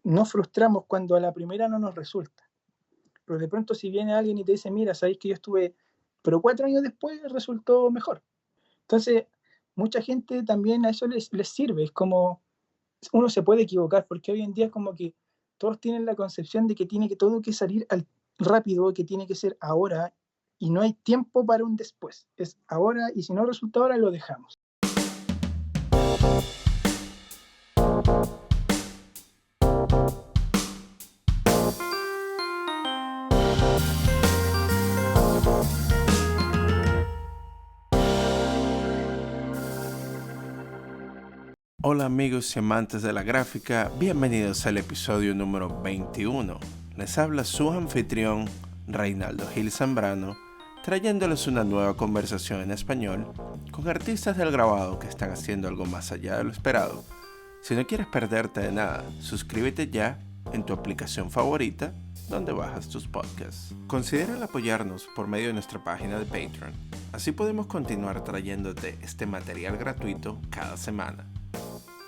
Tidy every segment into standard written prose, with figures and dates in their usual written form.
nos frustramos cuando a la primera no nos resulta. Pero de pronto si viene alguien y te dice, mira, sabéis que yo estuve, pero 4 años después resultó mejor. Entonces, mucha gente también a eso les sirve. Es como, uno se puede equivocar, porque hoy en día es como que todos tienen la concepción de que tiene que todo que salir rápido, que tiene que ser ahora, y no hay tiempo para un después. Es ahora, y si no resulta ahora, lo dejamos. Hola amigos y amantes de la gráfica, bienvenidos al episodio número 21. Les habla su anfitrión, Reinaldo Gil Zambrano, trayéndoles una nueva conversación en español con artistas del grabado que están haciendo algo más allá de lo esperado. Si no quieres perderte de nada, suscríbete ya en tu aplicación favorita donde bajas tus podcasts. Considera apoyarnos por medio de nuestra página de Patreon. Así podemos continuar trayéndote este material gratuito cada semana.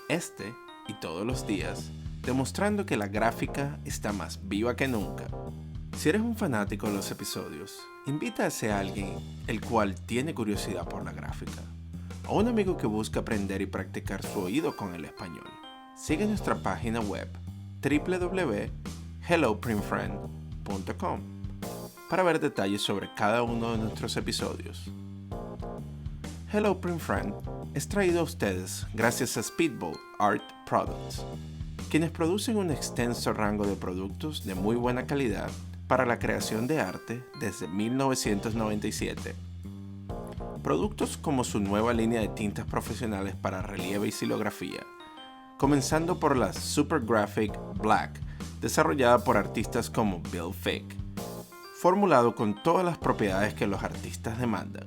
Este y todos los días, demostrando que la gráfica está más viva que nunca. Si eres un fanático de los episodios, invita a ese alguien el cual tiene curiosidad por la gráfica, o un amigo que busca aprender y practicar su oído con el español. Sigue nuestra página web www.helloprintfriend.com para ver detalles sobre cada uno de nuestros episodios. Hello Print Friend es traído a ustedes gracias a Speedball Art Products, quienes producen un extenso rango de productos de muy buena calidad para la creación de arte desde 1997. Productos como su nueva línea de tintas profesionales para relieve y xilografía, comenzando por la Super Graphic Black, desarrollada por artistas como Bill Fick, formulado con todas las propiedades que los artistas demandan.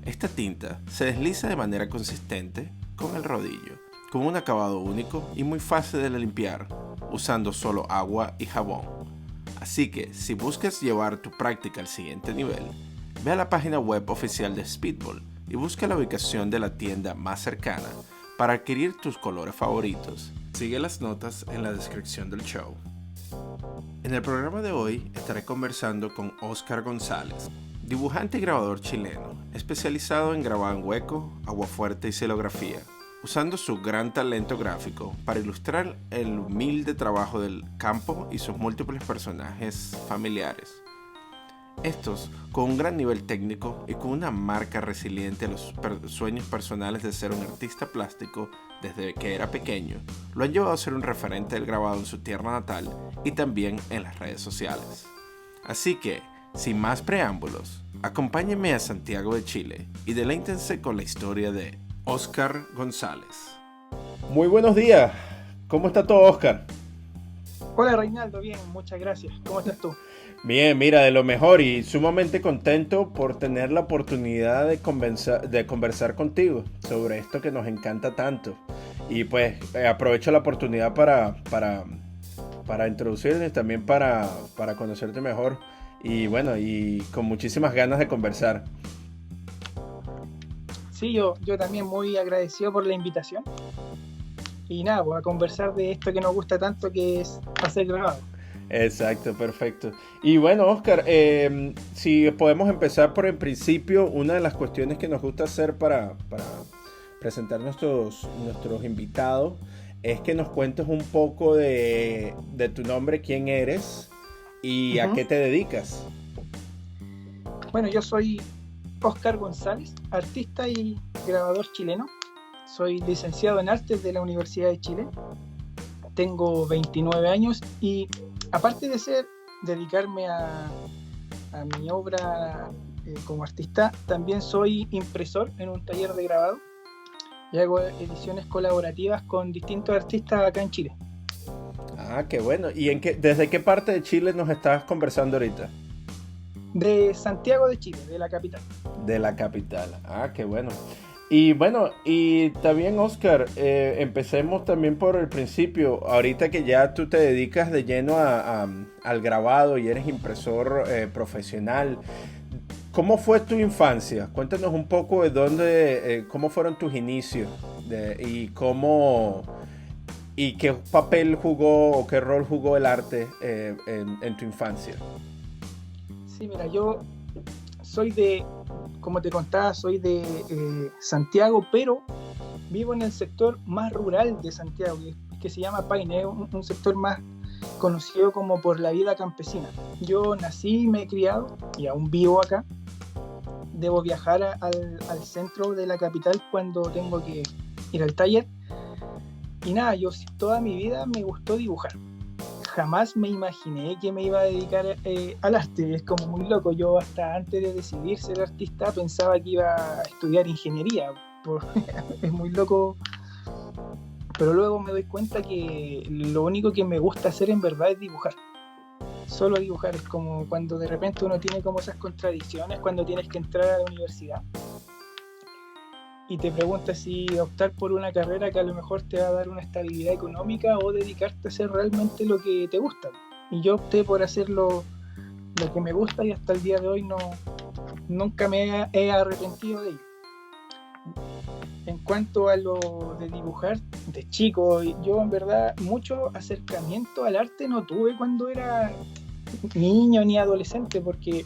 Esta tinta se desliza de manera consistente con el rodillo, con un acabado único y muy fácil de limpiar, usando solo agua y jabón. Así que, si buscas llevar tu práctica al siguiente nivel, ve a la página web oficial de Speedball y busca la ubicación de la tienda más cercana para adquirir tus colores favoritos. Sigue las notas en la descripción del show. En el programa de hoy estaré conversando con Oscar González, dibujante y grabador chileno, especializado en grabado en hueco, aguafuerte y xilografía, usando su gran talento gráfico para ilustrar el humilde trabajo del campo y sus múltiples personajes familiares. Estos, con un gran nivel técnico y con una marca resiliente a los sueños personales de ser un artista plástico desde que era pequeño, lo han llevado a ser un referente del grabado en su tierra natal y también en las redes sociales. Así que, sin más preámbulos, acompáñenme a Santiago de Chile y deleítense con la historia de Oscar González. Muy buenos días, ¿cómo está todo, Oscar? Hola Reinaldo, bien, muchas gracias. ¿Cómo estás tú? Bien, mira, de lo mejor y sumamente contento por tener la oportunidad de conversar contigo sobre esto que nos encanta tanto. Y pues aprovecho la oportunidad para introducirte, también para conocerte mejor. Y bueno, y con muchísimas ganas de conversar. Sí, yo también muy agradecido por la invitación. Y nada, pues a conversar de esto que nos gusta tanto, que es hacer grabado. Exacto, perfecto. Y bueno, Oscar, si podemos empezar por el principio, una de las cuestiones que nos gusta hacer para presentar nuestros invitados es que nos cuentes un poco de tu nombre, quién eres y a qué te dedicas. Bueno, yo soy Oscar González, artista y grabador chileno. Soy licenciado en Artes de la Universidad de Chile. Tengo 29 años y aparte de dedicarme a mi obra como artista, también soy impresor en un taller de grabado y hago ediciones colaborativas con distintos artistas acá en Chile. Ah, qué bueno. ¿Y desde qué parte de Chile nos estás conversando ahorita? De Santiago de Chile, de la capital. De la capital. Ah, qué bueno. Y bueno, y también Oscar, empecemos también por el principio. Ahorita que ya tú te dedicas de lleno al grabado y eres impresor profesional, ¿cómo fue tu infancia? Cuéntanos un poco de cómo fueron tus inicios y ¿Y qué papel jugó o qué rol jugó el arte en tu infancia? Sí, mira, yo soy de, como te contaba, soy de Santiago, pero vivo en el sector más rural de Santiago, que se llama Paine, un sector más conocido como por la vida campesina. Yo nací y me he criado y aún vivo acá. Debo viajar al centro de la capital cuando tengo que ir al taller. Y nada, yo toda mi vida me gustó dibujar. Jamás me imaginé que me iba a dedicar al arte. Es como muy loco. Yo hasta antes de decidir ser artista pensaba que iba a estudiar ingeniería. Es muy loco. Pero luego me doy cuenta que lo único que me gusta hacer en verdad es dibujar. Solo dibujar. Es como cuando de repente uno tiene como esas contradicciones cuando tienes que entrar a la universidad y te preguntas si optar por una carrera que a lo mejor te va a dar una estabilidad económica o dedicarte a hacer realmente lo que te gusta. Y yo opté por hacer lo que me gusta y hasta el día de hoy nunca me he arrepentido de ello. En cuanto a lo de dibujar, de chico, yo en verdad mucho acercamiento al arte no tuve cuando era niño ni adolescente, porque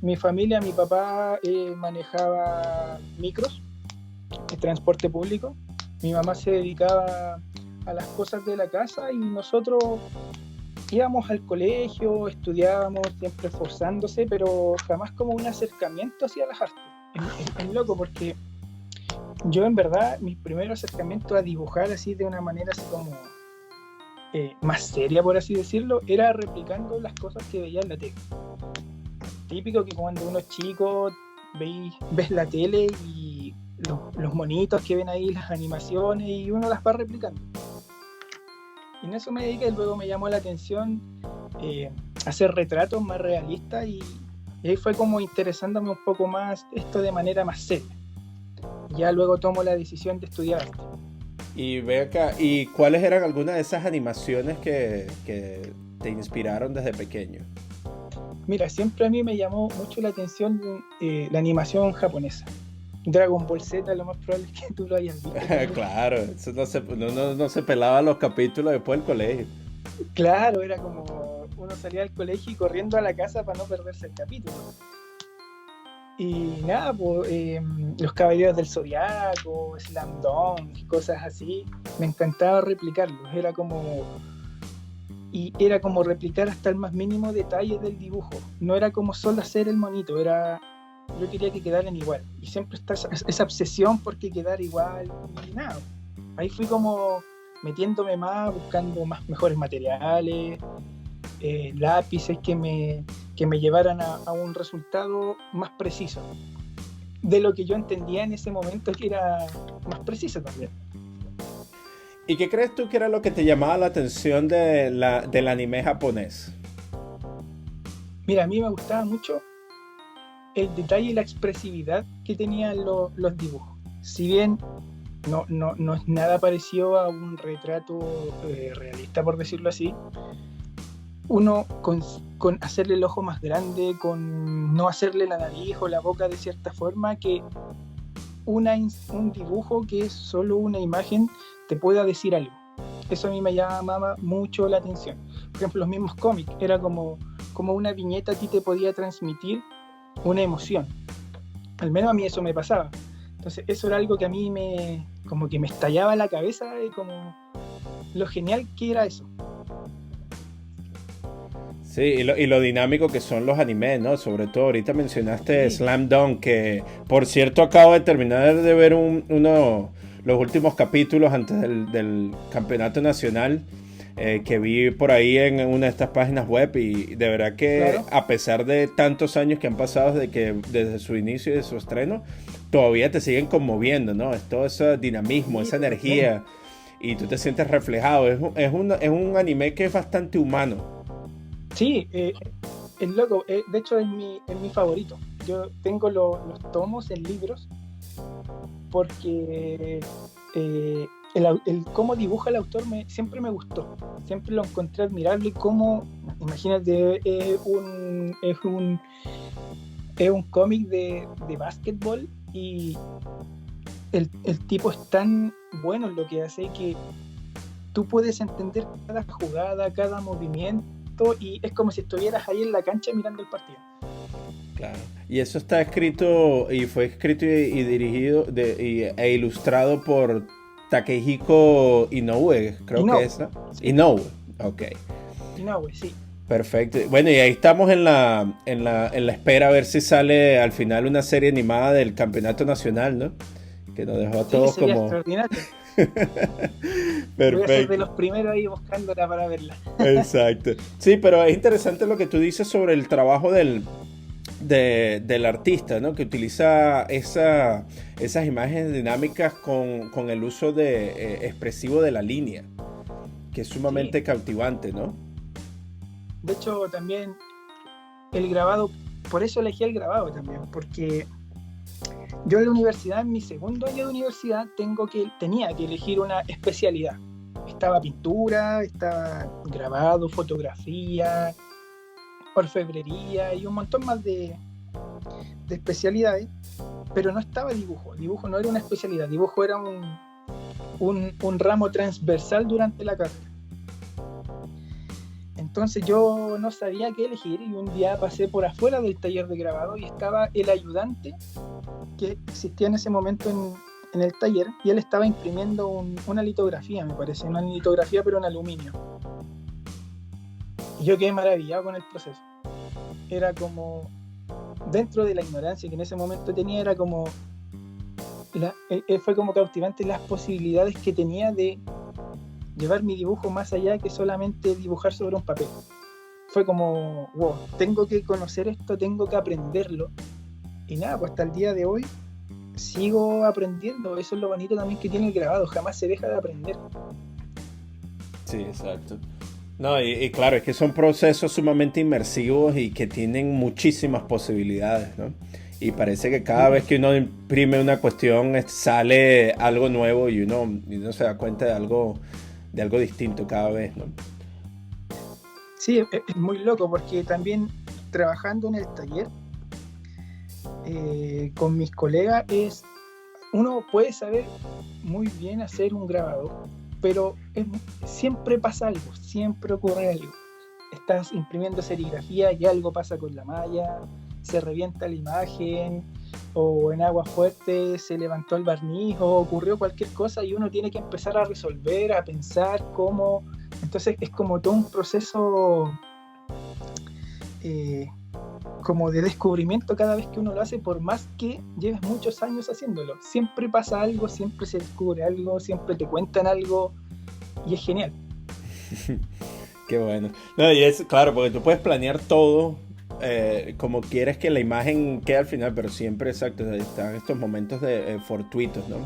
mi familia, mi papá manejaba micros, de transporte público, mi mamá se dedicaba a las cosas de la casa y nosotros íbamos al colegio, estudiábamos, siempre esforzándose, pero jamás como un acercamiento hacia las artes. Es loco porque yo en verdad mi primer acercamiento a dibujar así de una manera así como más seria, por así decirlo, era replicando las cosas que veía en la tele. Típico que cuando uno es chico ves la tele y los monitos que ven ahí, las animaciones, y uno las va replicando. Y en eso me dediqué. Luego me llamó la atención hacer retratos más realistas y ahí fue como interesándome un poco más esto de manera más seria. Ya luego tomo la decisión de estudiar arte. Y ve acá, ¿y cuáles eran algunas de esas animaciones que te inspiraron desde pequeño? Mira, siempre a mí me llamó mucho la atención la animación japonesa. Dragon Ball Z, lo más probable es que tú lo hayas visto. Claro, eso no se pelaba los capítulos después del colegio. Claro, era como uno salía del colegio y corriendo a la casa para no perderse el capítulo. Y nada, pues, los Caballeros del Zodiaco, Slam Dunk, cosas así, me encantaba replicarlos. Era como replicar hasta el más mínimo detalle del dibujo. No era como solo hacer el monito, yo quería que quedaran igual. Y siempre está esa obsesión por que quedara igual. Y nada, ahí fui como metiéndome más, buscando mejores materiales, lápices que me llevaran a un resultado más preciso. De lo que yo entendía en ese momento que era más preciso también. ¿Y qué crees tú que era lo que te llamaba la atención del anime japonés? Mira, a mí me gustaba mucho el detalle y la expresividad que tenían los dibujos. Si bien no es nada parecido a un retrato realista, por decirlo así, uno con hacerle el ojo más grande, con no hacerle la nariz o la boca de cierta forma, que un dibujo que es solo una imagen te pueda decir algo. Eso a mí me llamaba mucho la atención. Por ejemplo, los mismos cómics, era como una viñeta a ti te podía transmitir una emoción. Al menos a mí eso me pasaba. Entonces eso era algo que a mí como que me estallaba en la cabeza, como lo genial que era eso. Sí, y lo dinámico que son los animes, ¿no? Sobre todo ahorita mencionaste Sí. Slam Dunk, que por cierto acabo de terminar de ver los últimos capítulos antes del campeonato nacional, que vi por ahí en una de estas páginas web, y de verdad que Claro. a pesar de tantos años que han pasado desde su inicio y de su estreno, todavía te siguen conmoviendo, ¿no? Es todo ese dinamismo, Sí, esa energía, y tú te sientes reflejado. Es un anime que es bastante humano. sí, es loco. De hecho es mi favorito. Yo tengo los tomos en libros porque el cómo dibuja el autor siempre me gustó. Siempre lo encontré admirable. Imagínate, es un cómic de básquetbol y el tipo es tan bueno en lo que hace que tú puedes entender cada jugada, cada movimiento, y es como si estuvieras ahí en la cancha mirando el partido. Claro. Y eso está escrito y fue escrito y dirigido e ilustrado por Takehiko Inoue, creo que es, ¿no? Sí. Inoue, ok. Inoue, sí. Perfecto. Bueno, y ahí estamos en la espera a ver si sale al final una serie animada del campeonato nacional, ¿no? Que nos dejó a todos sería como... extraordinario. Perfecto. Voy a ser de los primeros ahí buscándola para verla. Exacto. Sí, pero es interesante lo que tú dices sobre el trabajo del artista, ¿no? Que utiliza esas imágenes dinámicas con el uso expresivo de la línea, que es sumamente cautivante, ¿no? De hecho, también el grabado, por eso elegí el grabado también, porque yo en la universidad, en mi segundo año de universidad, tenía que elegir una especialidad. Estaba pintura, estaba grabado, fotografía, orfebrería y un montón más de especialidades, pero no estaba dibujo. Dibujo no era una especialidad, dibujo era un ramo transversal durante la carrera. Entonces yo no sabía qué elegir y un día pasé por afuera del taller de grabado y estaba el ayudante que existía en ese momento en el taller, y él estaba imprimiendo una litografía, me parece, una litografía pero en aluminio. Y yo quedé maravillado con el proceso. Era como, dentro de la ignorancia que en ese momento tenía, era como fue como cautivante las posibilidades que tenía de llevar mi dibujo más allá que solamente dibujar sobre un papel. Fue como, wow, tengo que conocer esto, tengo que aprenderlo. Y nada, pues hasta el día de hoy sigo aprendiendo. Eso es lo bonito también que tiene el grabado, jamás se deja de aprender. Sí, exacto. No, y claro, es que son procesos sumamente inmersivos y que tienen muchísimas posibilidades, ¿no? Y parece que cada vez que uno imprime una cuestión sale algo nuevo y uno se da cuenta de algo distinto cada vez, ¿no? Sí, es muy loco porque también trabajando en el taller con mis colegas, uno puede saber muy bien hacer un grabado, pero siempre pasa algo, siempre ocurre algo. Estás imprimiendo serigrafía y algo pasa con la malla, se revienta la imagen, o en agua fuerte se levantó el barniz, o ocurrió cualquier cosa y uno tiene que empezar a resolver, a pensar cómo. Entonces es como todo un proceso como de descubrimiento cada vez que uno lo hace, por más que lleves muchos años haciéndolo. Siempre pasa algo, siempre se descubre algo, siempre te cuentan algo y es genial. Qué bueno. No, y es claro, porque tú puedes planear todo como quieres que la imagen quede al final, pero siempre, exacto, están estos momentos fortuitos, ¿no?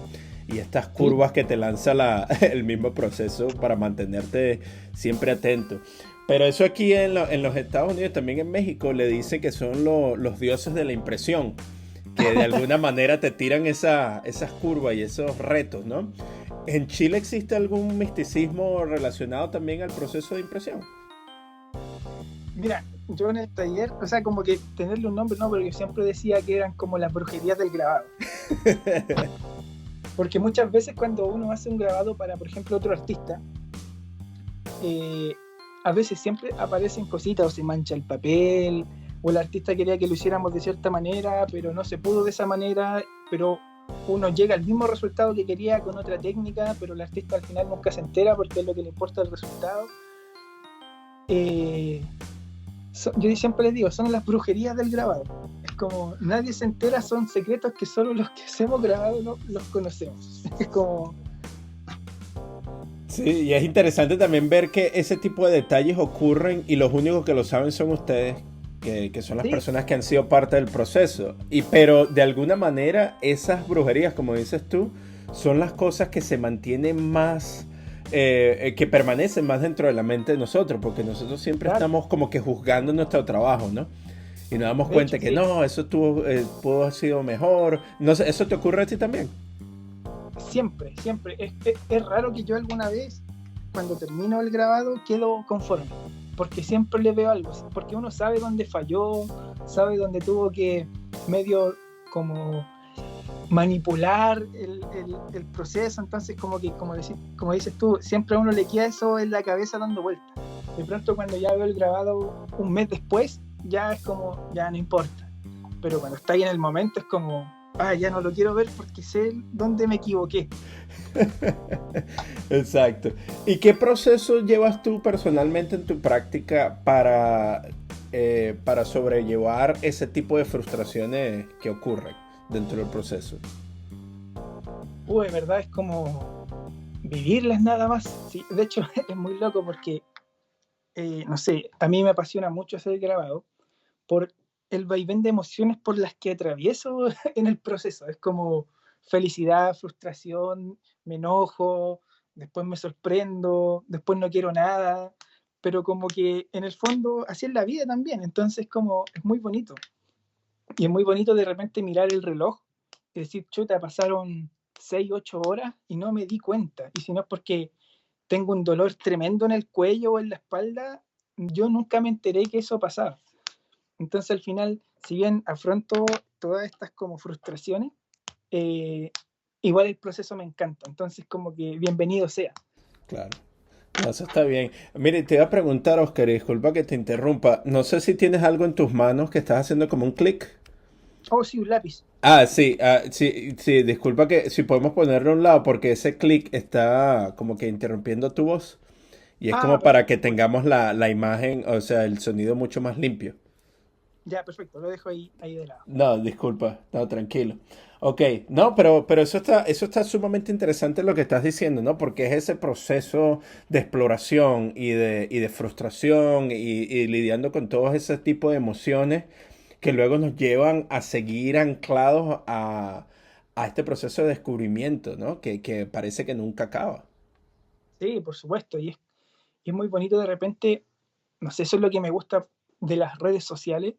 Y estas curvas que te lanza el mismo proceso para mantenerte siempre atento. Pero eso aquí en los Estados Unidos, también en México, le dicen que son los dioses de la impresión, que de alguna manera te tiran esas curvas y esos retos, ¿no? ¿En Chile existe algún misticismo relacionado también al proceso de impresión? Mira, yo en el taller, o sea, como que tenerle un nombre, no, pero yo siempre decía que eran como las brujerías del grabado. Porque muchas veces cuando uno hace un grabado para, por ejemplo, otro artista, a veces siempre aparecen cositas, o se mancha el papel, o el artista quería que lo hiciéramos de cierta manera, pero no se pudo de esa manera, pero uno llega al mismo resultado que quería con otra técnica, pero el artista al final nunca se entera porque es lo que le importa el resultado. Yo siempre les digo, son las brujerías del grabado. Es como, nadie se entera, son secretos que solo los que hemos grabado los conocemos. Es como... Sí, y es interesante también ver que ese tipo de detalles ocurren y los únicos que lo saben son ustedes, que son las personas que han sido parte del proceso. Pero de alguna manera esas brujerías, como dices tú, son las cosas que se mantienen más, que permanecen más dentro de la mente de nosotros, porque nosotros siempre estamos como que juzgando nuestro trabajo, ¿no? Y nos damos cuenta que no, eso pudo haber sido mejor. No sé, ¿eso te ocurre a ti también? Siempre. Es raro que yo alguna vez, cuando termino el grabado, quedo conforme, porque siempre le veo algo, porque uno sabe dónde falló, sabe dónde tuvo que medio como manipular el proceso. Entonces como dices tú, siempre a uno le queda eso en la cabeza dando vueltas. De pronto cuando ya veo el grabado un mes después, ya es como, ya no importa. Pero cuando está ahí en el momento es como, ya no lo quiero ver porque sé dónde me equivoqué. Exacto. ¿Y qué proceso llevas tú personalmente en tu práctica para sobrellevar ese tipo de frustraciones que ocurren dentro del proceso? De verdad es como vivirlas nada más. Sí, de hecho es muy loco porque, no sé, a mí me apasiona mucho hacer grabado por el vaivén de emociones por las que atravieso en el proceso. Es como felicidad, frustración, me enojo, después me sorprendo, después no quiero nada, pero como que en el fondo así es la vida también. Entonces como es muy bonito. Y es muy bonito de repente mirar el reloj y decir, chuta, pasaron 6, 8 horas y no me di cuenta. Y si no es porque tengo un dolor tremendo en el cuello o en la espalda, yo nunca me enteré que eso pasaba. Entonces al final, si bien afronto todas estas como frustraciones, eh, igual el proceso me encanta. Entonces como que bienvenido sea. Claro. No, eso está bien. Mire, te iba a preguntar, Oscar, y disculpa que te interrumpa. No sé si tienes algo en tus manos que estás haciendo como un clic. Oh, sí, un lápiz. Sí, sí, disculpa que si podemos ponerlo a un lado porque ese clic está como que interrumpiendo tu voz y es como para que Perfecto. tengamos la imagen, o sea, el sonido mucho más limpio. Ya, perfecto. Lo dejo ahí de lado. No, disculpa, no, tranquilo. Ok, no, pero eso está sumamente interesante lo que estás diciendo, ¿no? Porque es ese proceso de exploración y de frustración y lidiando con todos ese tipo de emociones que luego nos llevan a seguir anclados a este proceso de descubrimiento, ¿no? Que parece que nunca acaba. Sí, por supuesto. Y es muy bonito de repente, no sé, eso es lo que me gusta de las redes sociales,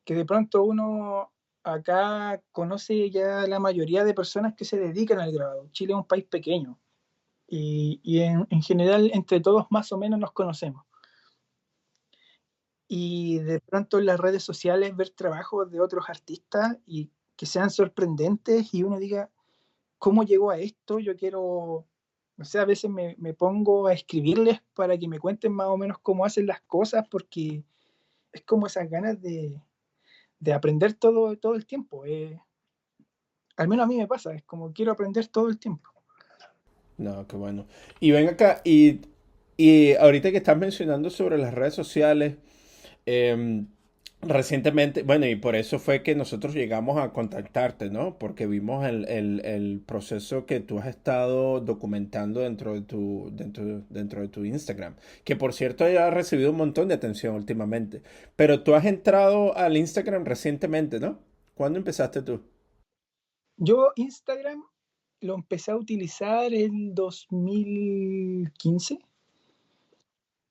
que de pronto uno acá conoce ya la mayoría de personas que se dedican al grabado. Chile es un país pequeño y en general entre todos más o menos nos conocemos. Y de pronto en las redes sociales ver trabajos de otros artistas y que sean sorprendentes y uno diga, ¿cómo llegó a esto? Yo quiero, no sé, a veces me pongo a escribirles para que me cuenten más o menos cómo hacen las cosas porque es como esas ganas de aprender todo el tiempo. Al menos a mí me pasa, es como quiero aprender todo el tiempo. No, qué bueno. Y ven acá, y ahorita que estás mencionando sobre las redes sociales, Em, recientemente, bueno, y por eso fue que nosotros llegamos a contactarte, ¿no? Porque vimos el proceso que tú has estado documentando dentro de tu Instagram, que por cierto ya ha recibido un montón de atención últimamente. Pero tú has entrado al Instagram recientemente, ¿no? ¿Cuándo empezaste tú? Yo Instagram lo empecé a utilizar en 2015,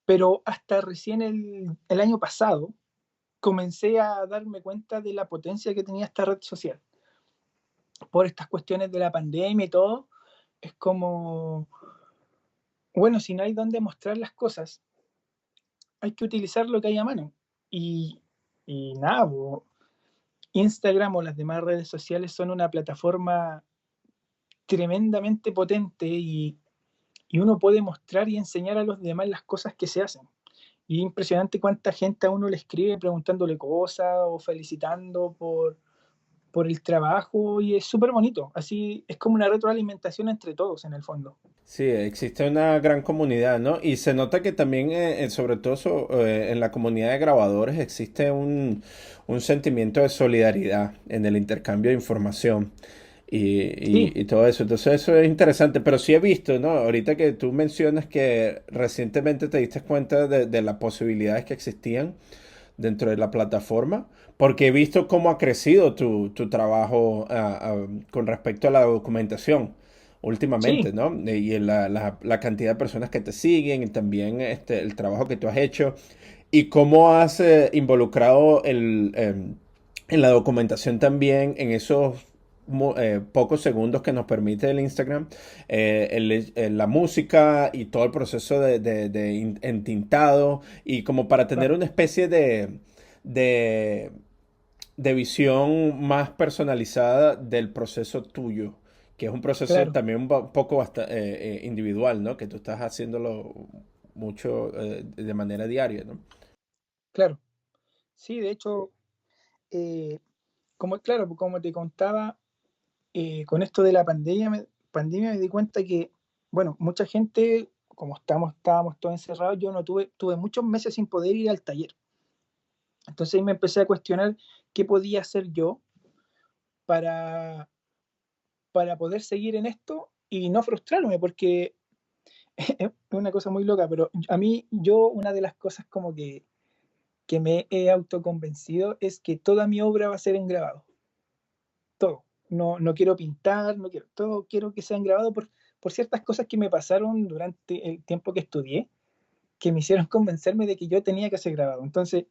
pero hasta recién el año pasado comencé a darme cuenta de la potencia que tenía esta red social. Por estas cuestiones de la pandemia y todo, es como, bueno, si no hay dónde mostrar las cosas, hay que utilizar lo que hay a mano. Y, y nada, Instagram o las demás redes sociales son una plataforma tremendamente potente y uno puede mostrar y enseñar a los demás las cosas que se hacen. Y es impresionante cuánta gente a uno le escribe preguntándole cosas o felicitando por el trabajo y es súper bonito. Así es como una retroalimentación entre todos en el fondo. Sí, existe una gran comunidad, ¿no? Y se nota que también, sobre todo en la comunidad de grabadores, existe un sentimiento de solidaridad en el intercambio de información Sí, y todo eso. Entonces eso es interesante, pero sí he visto, ¿no? Ahorita que tú mencionas que recientemente te diste cuenta de las posibilidades que existían dentro de la plataforma, porque he visto cómo ha crecido tu trabajo con respecto a la documentación sí, últimamente, ¿no? Y en la cantidad de personas que te siguen y también el trabajo que tú has hecho y cómo has involucrado en la documentación también en esos pocos segundos que nos permite el Instagram, la música y todo el proceso de entintado y como para tener claro. una especie de de visión más personalizada del proceso tuyo, que es un proceso Claro, también un poco individual, ¿no? Que tú estás haciéndolo mucho de manera diaria, ¿no? claro. Sí, de hecho, claro, como te contaba, con esto de la pandemia me di cuenta que, bueno, mucha gente, como estábamos todos encerrados, yo no tuve muchos meses sin poder ir al taller. Entonces ahí me empecé a cuestionar qué podía hacer yo para, para poder seguir en esto y no frustrarme, porque es una cosa muy loca, pero a mí, una de las cosas como que me he autoconvencido es que toda mi obra va a ser en grabado, todo. No, no quiero pintar, no quiero, todo quiero que sea en grabado por ciertas cosas que me pasaron durante el tiempo que estudié, que me hicieron convencerme de que yo tenía que hacer grabado. Entonces,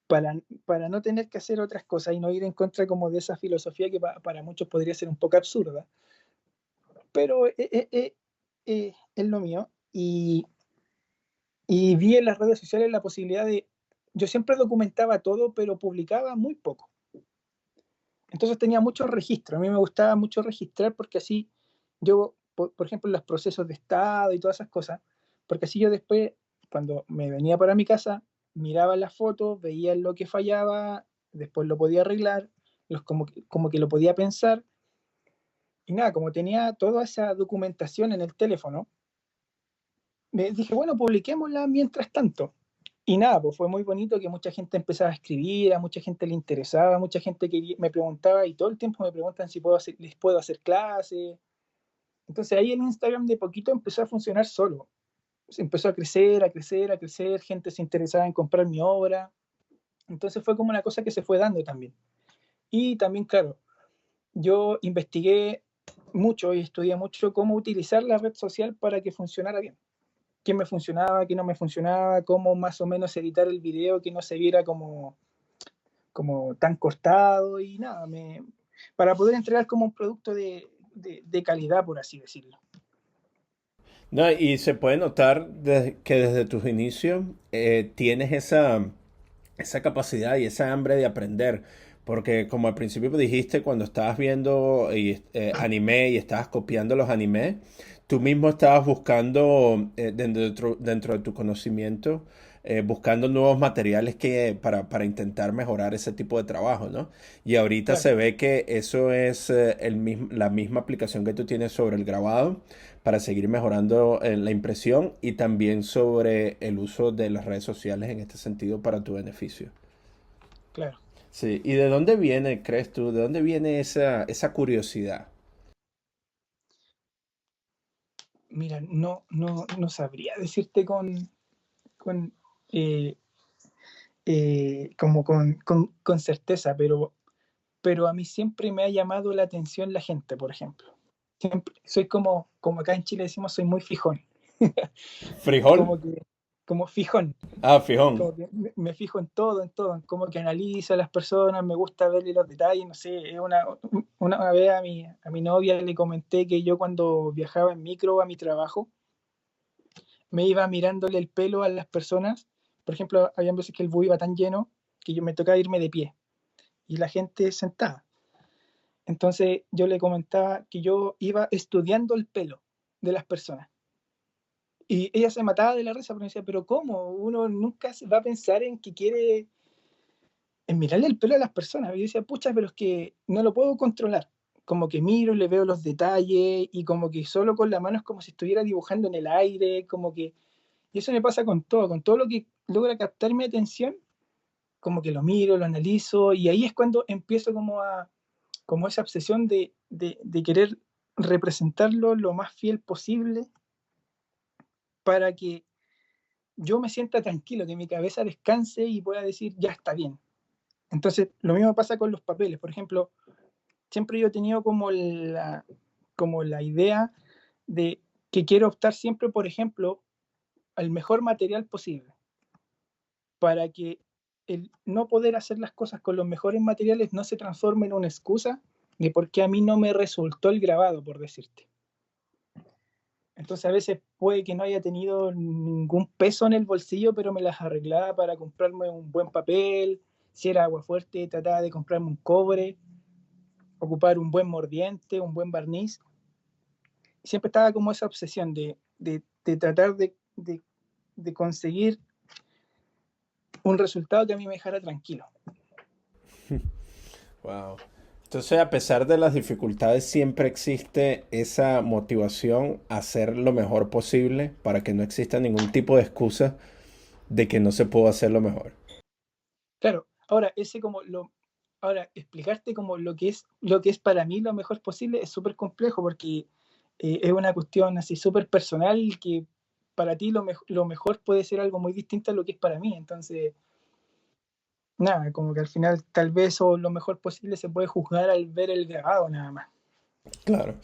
para no tener que hacer otras cosas y no ir en contra como de esa filosofía que para muchos podría ser un poco absurda, pero es lo mío. Y vi en las redes sociales la posibilidad yo siempre documentaba todo, pero publicaba muy poco. Entonces tenía muchos registros. A mí me gustaba mucho registrar porque así yo, por ejemplo, los procesos de estado y todas esas cosas, porque así yo después, cuando me venía para mi casa, miraba las fotos, veía lo que fallaba, después lo podía arreglar, como que lo podía pensar. Y nada, como tenía toda esa documentación en el teléfono, me dije, bueno, publiquémosla mientras tanto. Y nada, pues fue muy bonito que mucha gente empezaba a escribir, a mucha gente le interesaba, mucha gente que me preguntaba y todo el tiempo me preguntan si les puedo hacer clases. Entonces ahí el Instagram de poquito empezó a funcionar solo. Se empezó a crecer, a crecer, a crecer, gente se interesaba en comprar mi obra. Entonces fue como una cosa que se fue dando también. Y también, claro, yo investigué mucho y estudié mucho cómo utilizar la red social para que funcionara bien. Qué me funcionaba, qué no me funcionaba, cómo más o menos editar el video que no se viera como tan cortado y nada, para poder entregar como un producto de calidad, por así decirlo. No, y se puede notar que desde tus inicios tienes esa capacidad y esa hambre de aprender. Porque como al principio dijiste, cuando estabas viendo anime y estabas copiando los animes, tú mismo estabas buscando dentro de tu conocimiento, buscando nuevos materiales para intentar mejorar ese tipo de trabajo, ¿no? Y ahorita Claro, se ve que eso es la misma aplicación que tú tienes sobre el grabado para seguir mejorando la impresión y también sobre el uso de las redes sociales en este sentido para tu beneficio. claro. Sí, ¿y de dónde viene, crees tú, de dónde viene esa curiosidad? Mira, no sabría decirte con, eh, como con certeza, pero a mí siempre me ha llamado la atención la gente, por ejemplo. Siempre, soy como acá en Chile decimos, soy muy fijón. ¿Frijol? Como que, como fijón. Ah, fijón. Como que me fijo en todo, como que analizo a las personas, me gusta verle los detalles, no sé, una vez a mi novia le comenté que yo cuando viajaba en micro a mi trabajo, me iba mirándole el pelo a las personas, por ejemplo, había veces que el bus iba tan lleno que yo me tocaba irme de pie y la gente sentada. Entonces yo le comentaba que yo iba estudiando el pelo de las personas. Y ella se mataba de la risa, pero me decía, pero ¿cómo? Uno nunca va a pensar en que quiere en mirarle el pelo a las personas. Y yo decía, pucha, pero es que no lo puedo controlar. Como que miro, le veo los detalles y como que solo con la mano es como si estuviera dibujando en el aire, como que... Y eso me pasa con todo lo que logra captar mi atención, como que lo miro, lo analizo y ahí es cuando empiezo como esa obsesión de querer representarlo lo más fiel posible para que yo me sienta tranquilo, que mi cabeza descanse y pueda decir, ya está bien. Entonces, lo mismo pasa con los papeles. Por ejemplo, siempre yo he tenido como la idea de que quiero optar siempre, por ejemplo, al mejor material posible, para que el no poder hacer las cosas con los mejores materiales no se transforme en una excusa de por qué a mí no me resultó el grabado, por decirte. Entonces a veces puede que no haya tenido ningún peso en el bolsillo, pero me las arreglaba para comprarme un buen papel, si era agua fuerte, trataba de comprarme un cobre, ocupar un buen mordiente, un buen barniz. Siempre estaba como esa obsesión de tratar de conseguir un resultado que a mí me dejara tranquilo. Wow. Entonces, a pesar de las dificultades, siempre existe esa motivación a hacer lo mejor posible para que no exista ningún tipo de excusa de que no se pudo hacer lo mejor. Claro, ahora explicarte como lo que es para mí lo mejor posible es súper complejo porque es una cuestión así súper personal que para ti lo mejor puede ser algo muy distinto a lo que es para mí. Entonces, nada, como que al final tal vez o lo mejor posible se puede juzgar al ver el grabado nada más. Claro.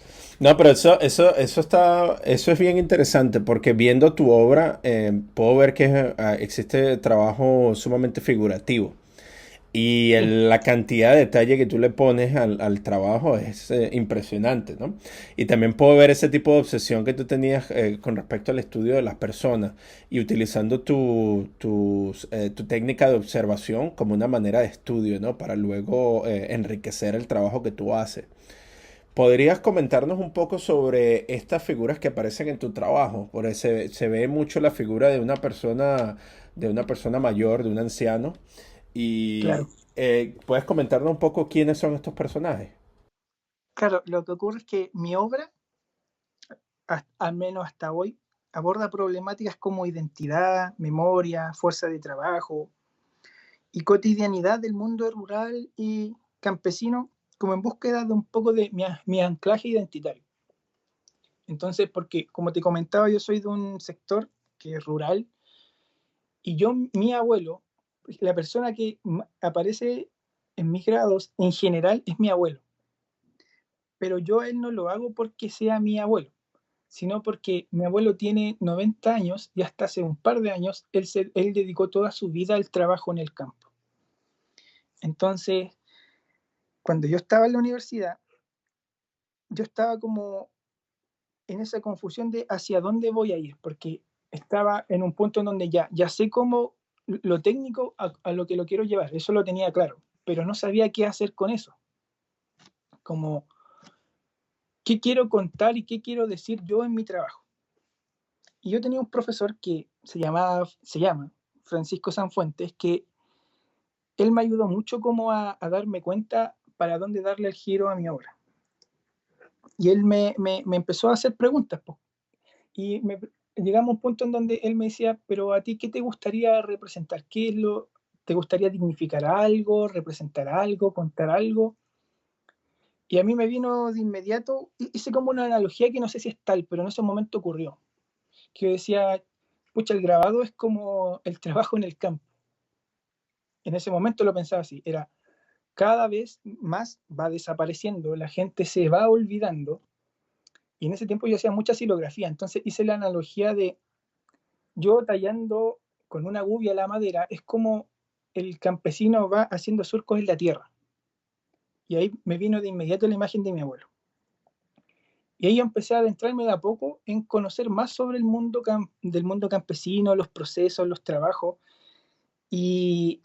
No, pero eso es bien interesante porque viendo tu obra puedo ver que existe trabajo sumamente figurativo. Y Sí, la cantidad de detalle que tú le pones al trabajo es impresionante, ¿no? Y también puedo ver ese tipo de obsesión que tú tenías con respecto al estudio de las personas y utilizando tu técnica de observación como una manera de estudio, ¿no? Para luego enriquecer el trabajo que tú haces. ¿Podrías comentarnos un poco sobre estas figuras que aparecen en tu trabajo? Porque se ve mucho la figura de una persona mayor, de un anciano. Y claro. puedes comentarnos un poco quiénes son estos personajes. Claro, lo que ocurre es que mi obra, al menos hasta hoy, aborda problemáticas como identidad, memoria, fuerza de trabajo y cotidianidad del mundo rural y campesino, como en búsqueda de un poco de mi anclaje identitario. Entonces, porque como te comentaba, yo soy de un sector que es rural y mi abuelo, la persona que aparece en mis grados en general es mi abuelo, pero yo a él no lo hago porque sea mi abuelo, sino porque mi abuelo tiene 90 años y hasta hace un par de años él dedicó toda su vida al trabajo en el campo. Entonces, cuando yo estaba en la universidad, yo estaba como en esa confusión de hacia dónde voy a ir, porque estaba en un punto en donde ya sé cómo lo técnico a lo que lo quiero llevar, eso lo tenía claro, pero no sabía qué hacer con eso, como qué quiero contar y qué quiero decir yo en mi trabajo. Y yo tenía un profesor que se llama Francisco Sanfuentes, que él me ayudó mucho como a darme cuenta para dónde darle el giro a mi obra. Y él me empezó a hacer preguntas, po. Y llegamos a un punto en donde él me decía, pero a ti, ¿qué te gustaría representar? ¿Te gustaría dignificar algo, representar algo, contar algo? Y a mí me vino de inmediato, hice como una analogía que no sé si es tal, pero en ese momento ocurrió, que yo decía, pucha, el grabado es como el trabajo en el campo. En ese momento lo pensaba así, era cada vez más va desapareciendo, la gente se va olvidando, y en ese tiempo yo hacía mucha silografía, entonces hice la analogía de yo tallando con una gubia la madera, es como el campesino va haciendo surcos en la tierra. Y ahí me vino de inmediato la imagen de mi abuelo. Y ahí empecé a adentrarme de a poco en conocer más sobre del mundo campesino, los procesos, los trabajos, y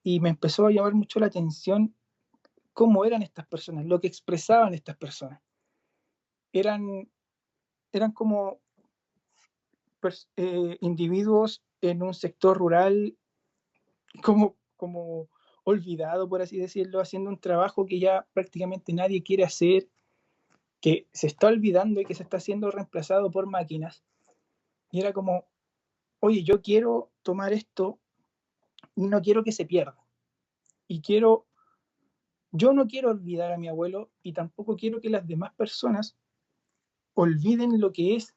me empezó a llamar mucho la atención cómo eran estas personas, lo que expresaban estas personas. Eran, eran como individuos en un sector rural como olvidado, por así decirlo, haciendo un trabajo que ya prácticamente nadie quiere hacer, que se está olvidando y que se está siendo reemplazado por máquinas. Y era como, oye, yo quiero tomar esto y no quiero que se pierda. Y yo no quiero olvidar a mi abuelo y tampoco quiero que las demás personas olviden lo que es,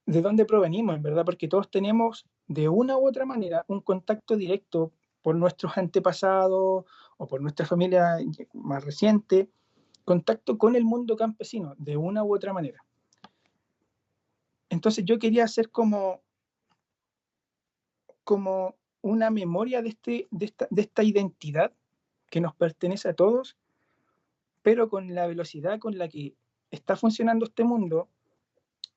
de dónde provenimos, en verdad, porque todos tenemos de una u otra manera un contacto directo por nuestros antepasados o por nuestra familia más reciente, contacto con el mundo campesino, de una u otra manera. Entonces yo quería hacer como una memoria de esta identidad que nos pertenece a todos, pero con la velocidad con la que está funcionando este mundo,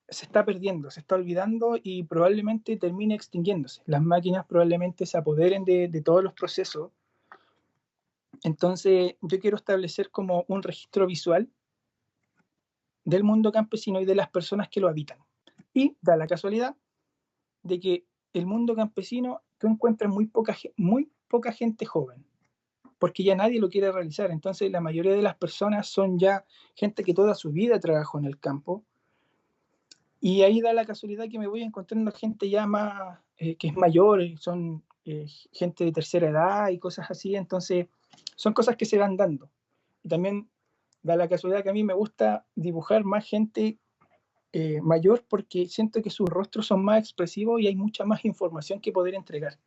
se está perdiendo, se está olvidando y probablemente termine extinguiéndose. Las máquinas probablemente se apoderen de todos los procesos Entonces yo quiero establecer como un registro visual del mundo campesino y de las personas que lo habitan. Y da la casualidad de que el mundo campesino tú encuentras muy poca gente joven, porque ya nadie lo quiere realizar. Entonces la mayoría de las personas son ya gente que toda su vida trabajó en el campo. Y ahí da la casualidad que me voy encontrando gente ya más, que es mayor, son gente de tercera edad y cosas así. Entonces son cosas que se van dando. Y también da la casualidad que a mí me gusta dibujar más gente mayor porque siento que sus rostros son más expresivos y hay mucha más información que poder entregar.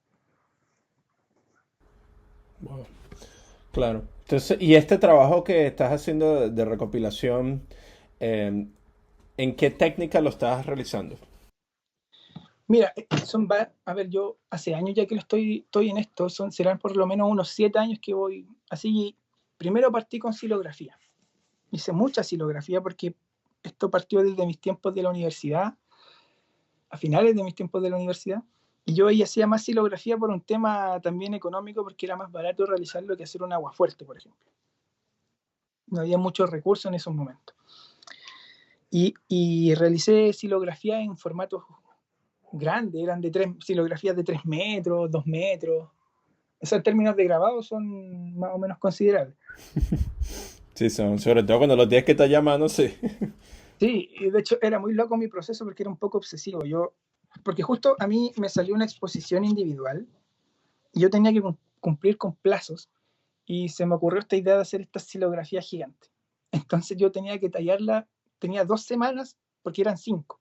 Wow. Claro. Entonces, y este trabajo que estás haciendo de recopilación, eh, ¿en qué técnica lo estás realizando? Mira, a ver, yo hace años ya que estoy en esto, serán por lo menos unos 7 años que voy así. Primero partí con silografía. Hice mucha silografía porque esto partió desde mis tiempos de la universidad, a finales de mis tiempos de la universidad. Y yo ahí hacía más silografía por un tema también económico, porque era más barato realizarlo que hacer un agua fuerte, por ejemplo. No había muchos recursos en esos momentos. Y realicé silografía en formatos grandes, eran silografías de 3 metros, 2 metros. Esos términos de grabado son más o menos considerables. Sí, son, sobre todo cuando los tienes que tallar a mano, sí. Sí, y de hecho era muy loco mi proceso porque era un poco obsesivo. Porque justo a mí me salió una exposición individual y yo tenía que cumplir con plazos y se me ocurrió esta idea de hacer esta silografía gigante. Entonces yo tenía que tallarla, tenía 2 semanas porque eran 5.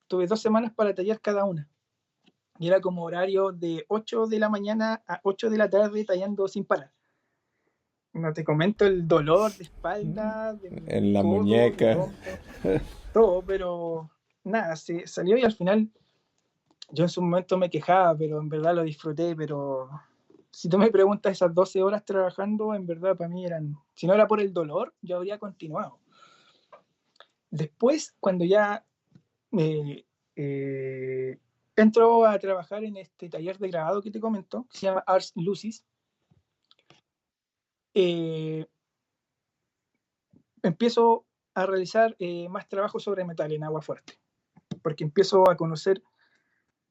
Tuve 2 semanas para tallar cada una. Y era como horario de 8 de la mañana a 8 de la tarde tallando sin parar. No te comento el dolor de espalda, de En la codo, de muñeca. hombro, todo, pero nada, se salió y al final yo en su momento me quejaba, pero en verdad lo disfruté. Pero si tú me preguntas esas 12 horas trabajando, en verdad para mí si no era por el dolor, yo habría continuado. Después, cuando ya eh, eh, entro a trabajar en este taller de grabado que te comento, que se llama Ars Lucis, eh, empiezo a realizar más trabajo sobre metal en agua fuerte, porque empiezo a conocer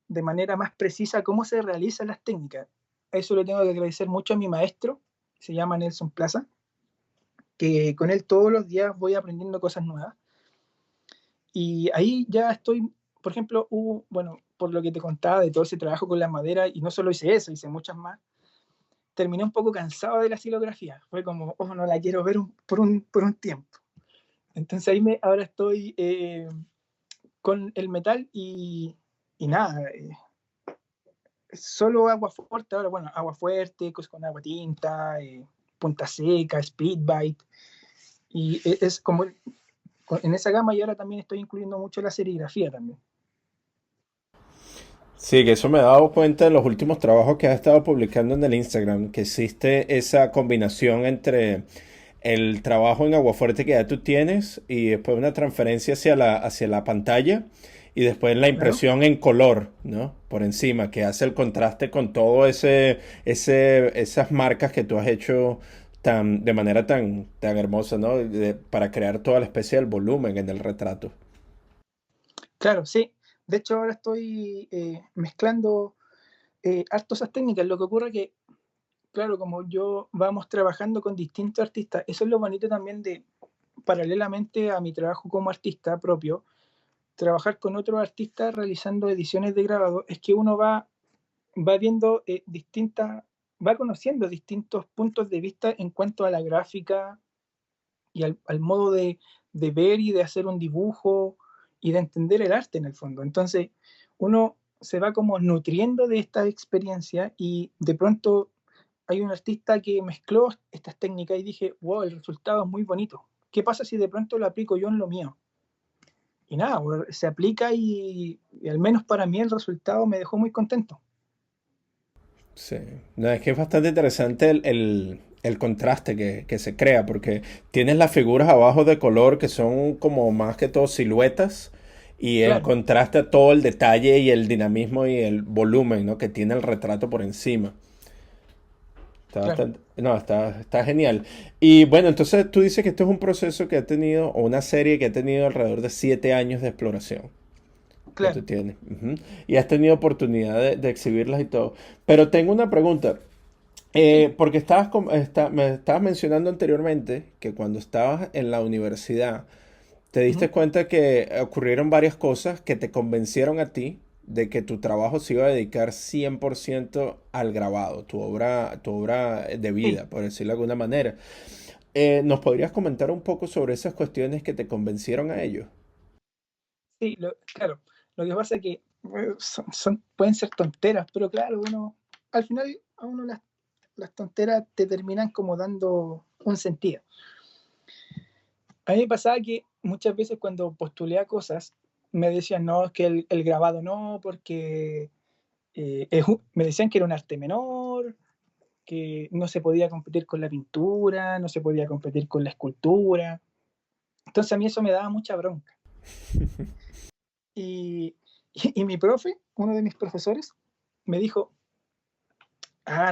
de manera más precisa cómo se realizan las técnicas. A eso le tengo que agradecer mucho a mi maestro, se llama Nelson Plaza, que con él todos los días voy aprendiendo cosas nuevas. Y ahí ya estoy, por ejemplo, bueno, por lo que te contaba de todo ese trabajo con la madera, y no solo hice eso, hice muchas más, terminé un poco cansado de la silografía. Fue como, oh, no la quiero ver por un tiempo. Entonces ahora estoy con el metal y nada, solo agua fuerte. Ahora, bueno, agua fuerte, cosas con agua tinta, punta seca, speedbite. Y es como en esa gama, y ahora también estoy incluyendo mucho la serigrafía también. Sí, que eso me he dado cuenta en los últimos trabajos que has estado publicando en el Instagram, que existe esa combinación entre el trabajo en aguafuerte que ya tú tienes y después una transferencia hacia la pantalla y después la Claro. impresión en color, ¿no? Por encima, que hace el contraste con todo esas marcas que tú has hecho de manera tan hermosa, ¿no? Para crear toda la especie del volumen en el retrato. Claro, sí. De hecho, ahora estoy mezclando harto esas técnicas. Lo que ocurre que, claro, como yo vamos trabajando con distintos artistas, eso es lo bonito también de, paralelamente a mi trabajo como artista propio, trabajar con otros artistas realizando ediciones de grabado, es que uno va viendo va conociendo distintos puntos de vista en cuanto a la gráfica y al modo de ver y de hacer un dibujo y de entender el arte en el fondo. Entonces, uno se va como nutriendo de esta experiencia y de pronto hay un artista que mezcló estas técnicas y dije, wow, el resultado es muy bonito. ¿Qué pasa si de pronto lo aplico yo en lo mío? Y nada, se aplica y al menos para mí el resultado me dejó muy contento. Sí, no, es que es bastante interesante el contraste que se crea, porque tienes las figuras abajo de color que son como más que todo siluetas, y el Claro, contraste a todo el detalle y el dinamismo y el volumen, ¿no? Que tiene el retrato por encima. Está claro, bastante, no, está genial. Y bueno, entonces tú dices que esto es un proceso que ha tenido, o una serie que ha tenido alrededor de 7 años de exploración que tú claro. tienes. Ujú. Y has tenido oportunidad de exhibirlas y todo. Pero tengo una pregunta. Sí. Porque me estabas mencionando anteriormente que cuando estabas en la universidad te diste Ujú. cuenta que ocurrieron varias cosas que te convencieron a ti de que tu trabajo se iba a dedicar 100% al grabado, tu obra de Sí, vida, por decirlo de alguna manera. ¿Nos podrías comentar un poco sobre esas cuestiones que te convencieron a ello? sí, claro. Lo que pasa es que pueden ser tonteras, pero claro, al final a uno las tonteras te terminan como dando un sentido. A mí me pasaba que muchas veces cuando postulé a cosas, me decían, no, es que el grabado no, porque me decían que era un arte menor, que no se podía competir con la pintura, no se podía competir con la escultura. Entonces a mí eso me daba mucha bronca. Y, y mi profe, uno de mis profesores, me dijo,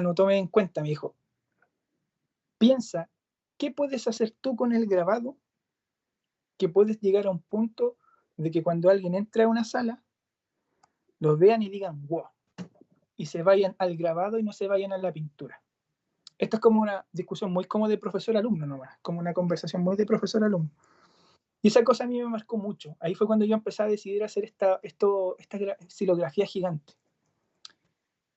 no tome en cuenta, me dijo, piensa, ¿qué puedes hacer tú con el grabado? Que puedes llegar a un punto de que cuando alguien entra a una sala, lo vean y digan, wow, y se vayan al grabado y no se vayan a la pintura. Esto es como una discusión muy como de profesor-alumno nomás, como una conversación muy de profesor-alumno. Y esa cosa a mí me marcó mucho. Ahí fue cuando yo empecé a decidir hacer esta silografía gigante.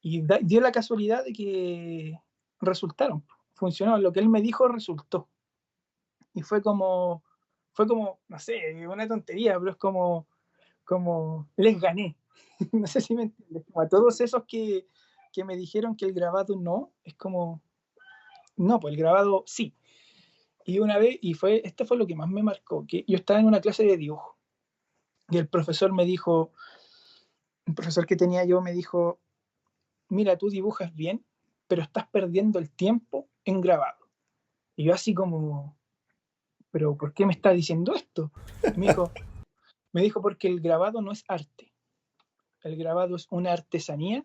Y dio la casualidad de que resultaron, funcionó, lo que él me dijo resultó. Y fue como, no sé, una tontería, pero es como les gané. No sé si me entiendes. Como a todos esos que me dijeron que el grabado no, es como, no, pues el grabado sí. Y una vez, esto fue lo que más me marcó, que yo estaba en una clase de dibujo y el profesor me dijo, un profesor que tenía yo me dijo, mira, tú dibujas bien, pero estás perdiendo el tiempo en grabado. Y yo así como, pero ¿por qué me está diciendo esto? Y me dijo, porque el grabado no es arte, el grabado es una artesanía,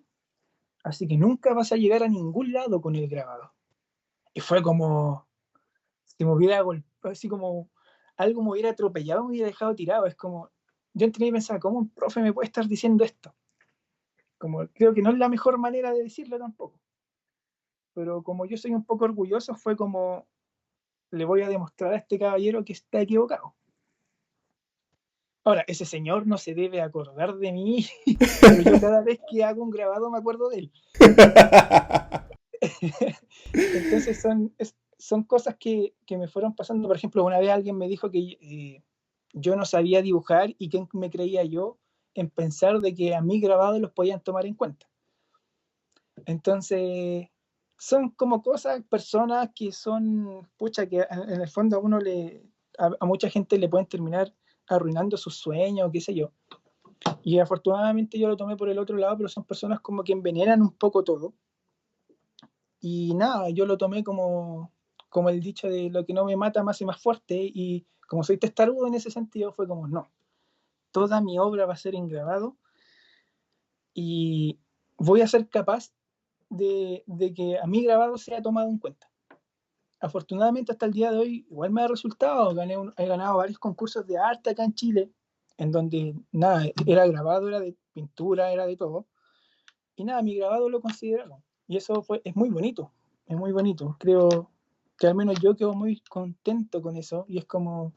así que nunca vas a llegar a ningún lado con el grabado. Y fue como, si me hubiera golpeado, así como algo me hubiera atropellado, me hubiera dejado tirado. Es como, yo entré y pensaba, ¿cómo un profe me puede estar diciendo esto? Como, creo que no es la mejor manera de decirlo tampoco. Pero como yo soy un poco orgulloso, fue como, le voy a demostrar a este caballero que está equivocado. Ahora, ese señor no se debe acordar de mí, pero yo cada vez que hago un grabado me acuerdo de él. Entonces son cosas que me fueron pasando. Por ejemplo, una vez alguien me dijo que yo no sabía dibujar y quién me creía yo en pensar de que a mí grabados los podían tomar en cuenta. Entonces, son como cosas, personas que son, pucha, que en el fondo a mucha gente le pueden terminar arruinando sus sueños, qué sé yo. Y afortunadamente yo lo tomé por el otro lado, pero son personas como que envenenan un poco todo. Y nada, yo lo tomé como el dicho de lo que no me mata me hace más fuerte. Y como soy testarudo en ese sentido, fue como, no, toda mi obra va a ser en grabado y voy a ser capaz de que a mi grabado sea tomado en cuenta. Afortunadamente hasta el día de hoy igual me ha resultado, he ganado varios concursos de arte acá en Chile, en donde nada, era grabado, era de pintura, era de todo, y nada, mi grabado lo consideraron, y eso es muy bonito, es muy bonito, creo que al menos yo quedo muy contento con eso, y es como,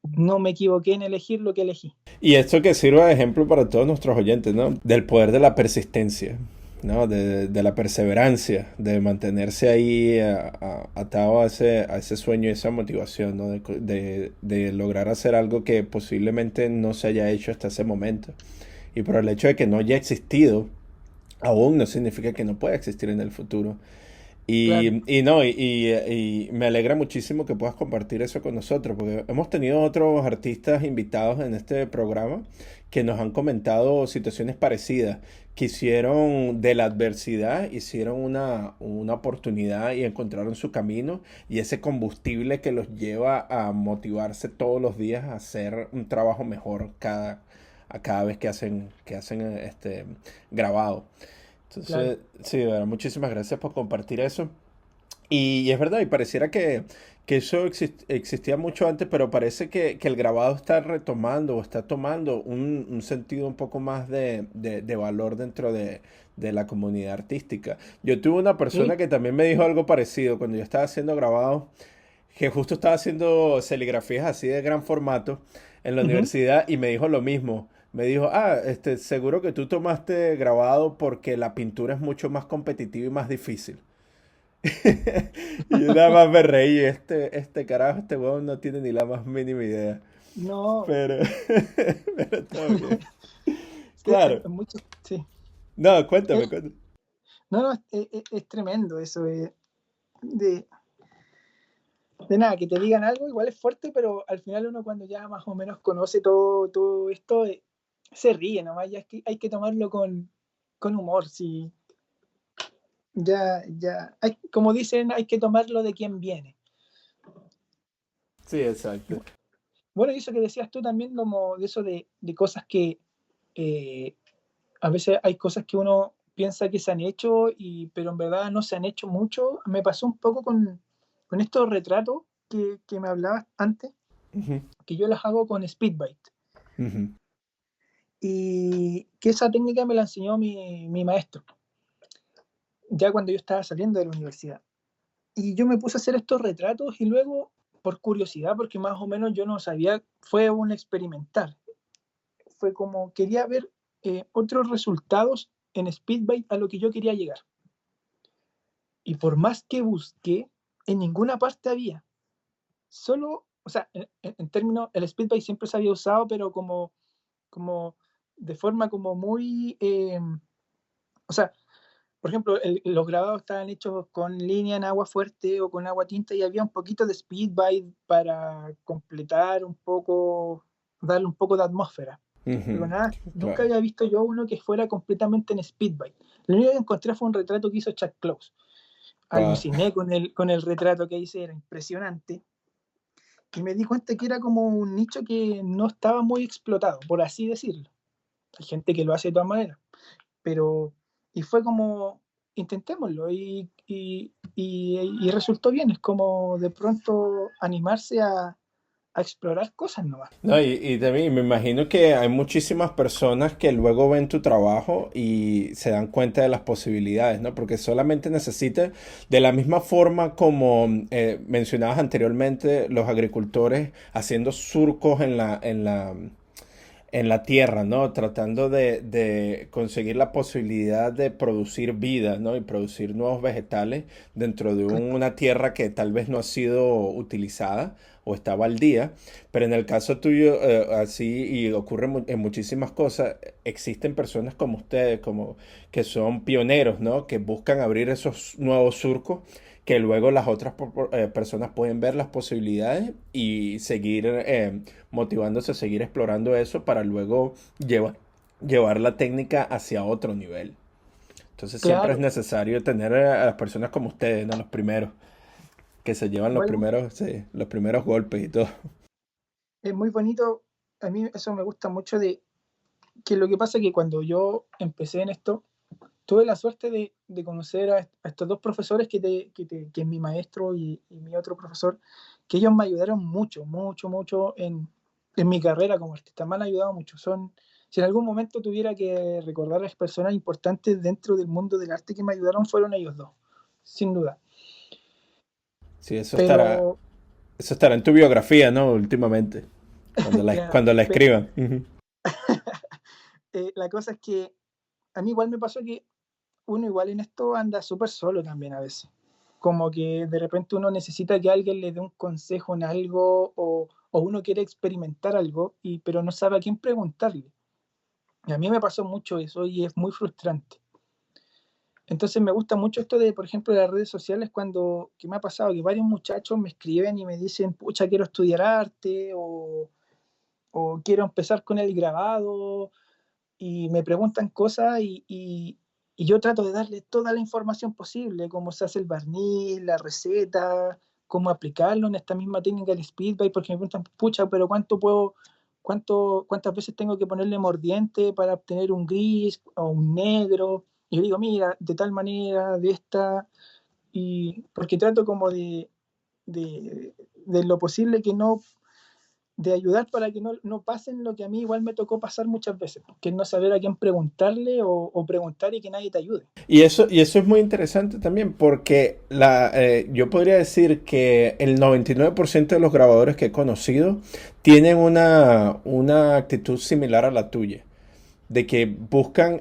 no me equivoqué en elegir lo que elegí. Y esto que sirva de ejemplo para todos nuestros oyentes, ¿no? Del poder de la persistencia, ¿no? De la perseverancia, de mantenerse ahí atado a ese sueño y esa motivación, ¿no? De lograr hacer algo que posiblemente no se haya hecho hasta ese momento. Y por el hecho de que no haya existido, aún no significa que no pueda existir en el futuro. Claro, Y me alegra muchísimo que puedas compartir eso con nosotros, porque hemos tenido otros artistas invitados en este programa que nos han comentado situaciones parecidas, que hicieron de la adversidad, hicieron una oportunidad y encontraron su camino y ese combustible que los lleva a motivarse todos los días a hacer un trabajo mejor a cada vez que hacen grabado. claro. Entonces, sí, bueno, muchísimas gracias por compartir eso. Y es verdad, y pareciera que eso existía mucho antes, pero parece que el grabado está retomando o está tomando un sentido un poco más de valor dentro de la comunidad artística. Yo tuve una persona Sí. que también me dijo algo parecido cuando yo estaba haciendo grabados, que justo estaba haciendo serigrafías así de gran formato en la Ujú. universidad y me dijo lo mismo. Me dijo, seguro que tú tomaste grabado porque la pintura es mucho más competitiva y más difícil. Y yo nada más me reí, este carajo, este huevón no tiene ni la más mínima idea. No, Pero, pero todo bien. sí, Claro. sí. No, cuéntame, Es- cuéntame. no, no, es tremendo eso de, de nada, que te digan algo, igual es fuerte, pero al final uno cuando ya más o menos conoce todo esto, se ríe nomás, ya es que hay que tomarlo con humor, sí, ya, como dicen, hay que tomarlo de quien viene. Sí, exacto. Bueno, y eso que decías tú también, como de eso de cosas que eh, a veces hay cosas que uno piensa que se han hecho, pero en verdad no se han hecho mucho. Me pasó un poco con estos retratos que me hablabas antes, Ujú, que yo las hago con Speedbite. ujú. Y que esa técnica me la enseñó mi maestro, ya cuando yo estaba saliendo de la universidad. Y yo me puse a hacer estos retratos y luego, por curiosidad, porque más o menos yo no sabía, fue un experimentar. Fue como quería ver otros resultados en Speedbite a lo que yo quería llegar. Y por más que busqué, en ninguna parte había. Solo, o sea, en términos, el Speedbite siempre se había usado, pero como de forma como muy, o sea, por ejemplo, los grabados estaban hechos con línea en agua fuerte o con agua tinta y había un poquito de Speedbite para completar un poco, darle un poco de atmósfera. Pero Ujú, nada, nunca claro. había visto yo uno que fuera completamente en Speedbite. Lo único que encontré fue un retrato que hizo Chuck Close. Pa- Aluciné con el retrato que hice, era impresionante. Y me di cuenta que era como un nicho que no estaba muy explotado, por así decirlo. Hay gente que lo hace de todas maneras, pero, y fue como, intentémoslo, y resultó bien, es como de pronto animarse a explorar cosas nomás. No, y también me imagino que hay muchísimas personas que luego ven tu trabajo y se dan cuenta de las posibilidades, ¿no? Porque solamente necesitas, de la misma forma como mencionabas anteriormente, los agricultores haciendo surcos en la tierra, ¿no? Tratando de conseguir la posibilidad de producir vida, ¿no? Y producir nuevos vegetales dentro de una tierra que tal vez no ha sido utilizada o está baldía. Pero en el caso tuyo, así, y ocurre en muchísimas cosas, existen personas como ustedes, como que son pioneros, ¿no? Que buscan abrir esos nuevos surcos que luego las otras personas pueden ver las posibilidades y seguir motivándose a seguir explorando eso para luego llevar la técnica hacia otro nivel. Entonces siempre es Claro, necesario tener a las personas como ustedes, ¿no? Los primeros, que se llevan igual sí, los primeros golpes y todo. es muy bonito, a mí eso me gusta mucho de que lo que pasa es que cuando yo empecé en esto, tuve la suerte de conocer a estos dos profesores que es mi maestro y mi otro profesor, que ellos me ayudaron mucho, mucho, mucho en mi carrera como artista. Me han ayudado mucho. Si en algún momento tuviera que recordar a las personas importantes dentro del mundo del arte que me ayudaron, fueron ellos dos, sin duda. Sí, Pero, eso estará en tu biografía, ¿no? Últimamente, claro, cuando la escriban. Ujú. la cosa es que a mí igual me pasó que uno igual en esto anda súper solo también a veces. Como que de repente uno necesita que alguien le dé un consejo en algo o uno quiere experimentar algo, pero no sabe a quién preguntarle. Y a mí me pasó mucho eso y es muy frustrante. Entonces me gusta mucho esto de, por ejemplo, las redes sociales que me ha pasado que varios muchachos me escriben y me dicen, pucha, quiero estudiar arte o quiero empezar con el grabado y me preguntan cosas y yo trato de darle toda la información posible, cómo se hace el barniz, la receta, cómo aplicarlo en esta misma técnica del speedbite, porque me preguntan, pucha, pero cuántas veces tengo que ponerle mordiente para obtener un gris o un negro, yo digo, mira, de tal manera, de esta, y porque trato como de, de lo posible que no, de ayudar para que no pasen lo que a mí igual me tocó pasar muchas veces, que es no saber a quién preguntarle o preguntar y que nadie te ayude. Y eso es muy interesante también porque yo podría decir que el 99% de los grabadores que he conocido tienen una actitud similar a la tuya, de que buscan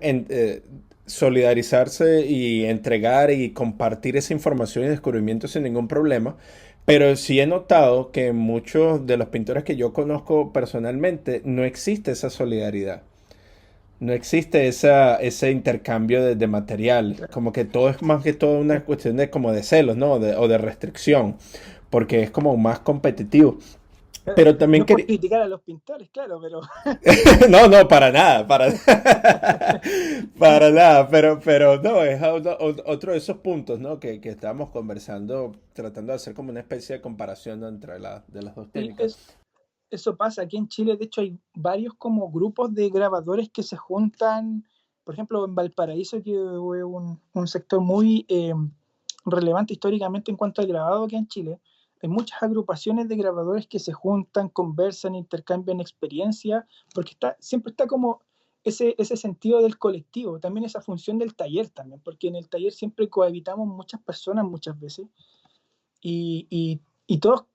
solidarizarse y entregar y compartir esa información y descubrimientos sin ningún problema. Pero sí he notado que en muchos de los pintores que yo conozco personalmente no existe esa solidaridad. No existe ese intercambio de material. Claro. Como que todo es más que todo una cuestión de como de celos, ¿no? O de restricción. Porque es como más competitivo. Pero también No por quería... criticar a los pintores, claro, pero No, no, para nada, para, para nada, pero no, es otro de esos puntos, ¿no? Que estábamos conversando, tratando de hacer como una especie de comparación entre de las dos sí, técnicas. eso pasa. Aquí en Chile, de hecho, hay varios como grupos de grabadores que se juntan, por ejemplo, en Valparaíso, que es un sector muy relevante históricamente en cuanto al grabado aquí en Chile. Hay muchas agrupaciones de grabadores que se juntan, conversan, intercambian experiencias, porque siempre está como ese sentido del colectivo, también esa función del taller también, porque en el taller siempre cohabitamos muchas personas muchas veces y todos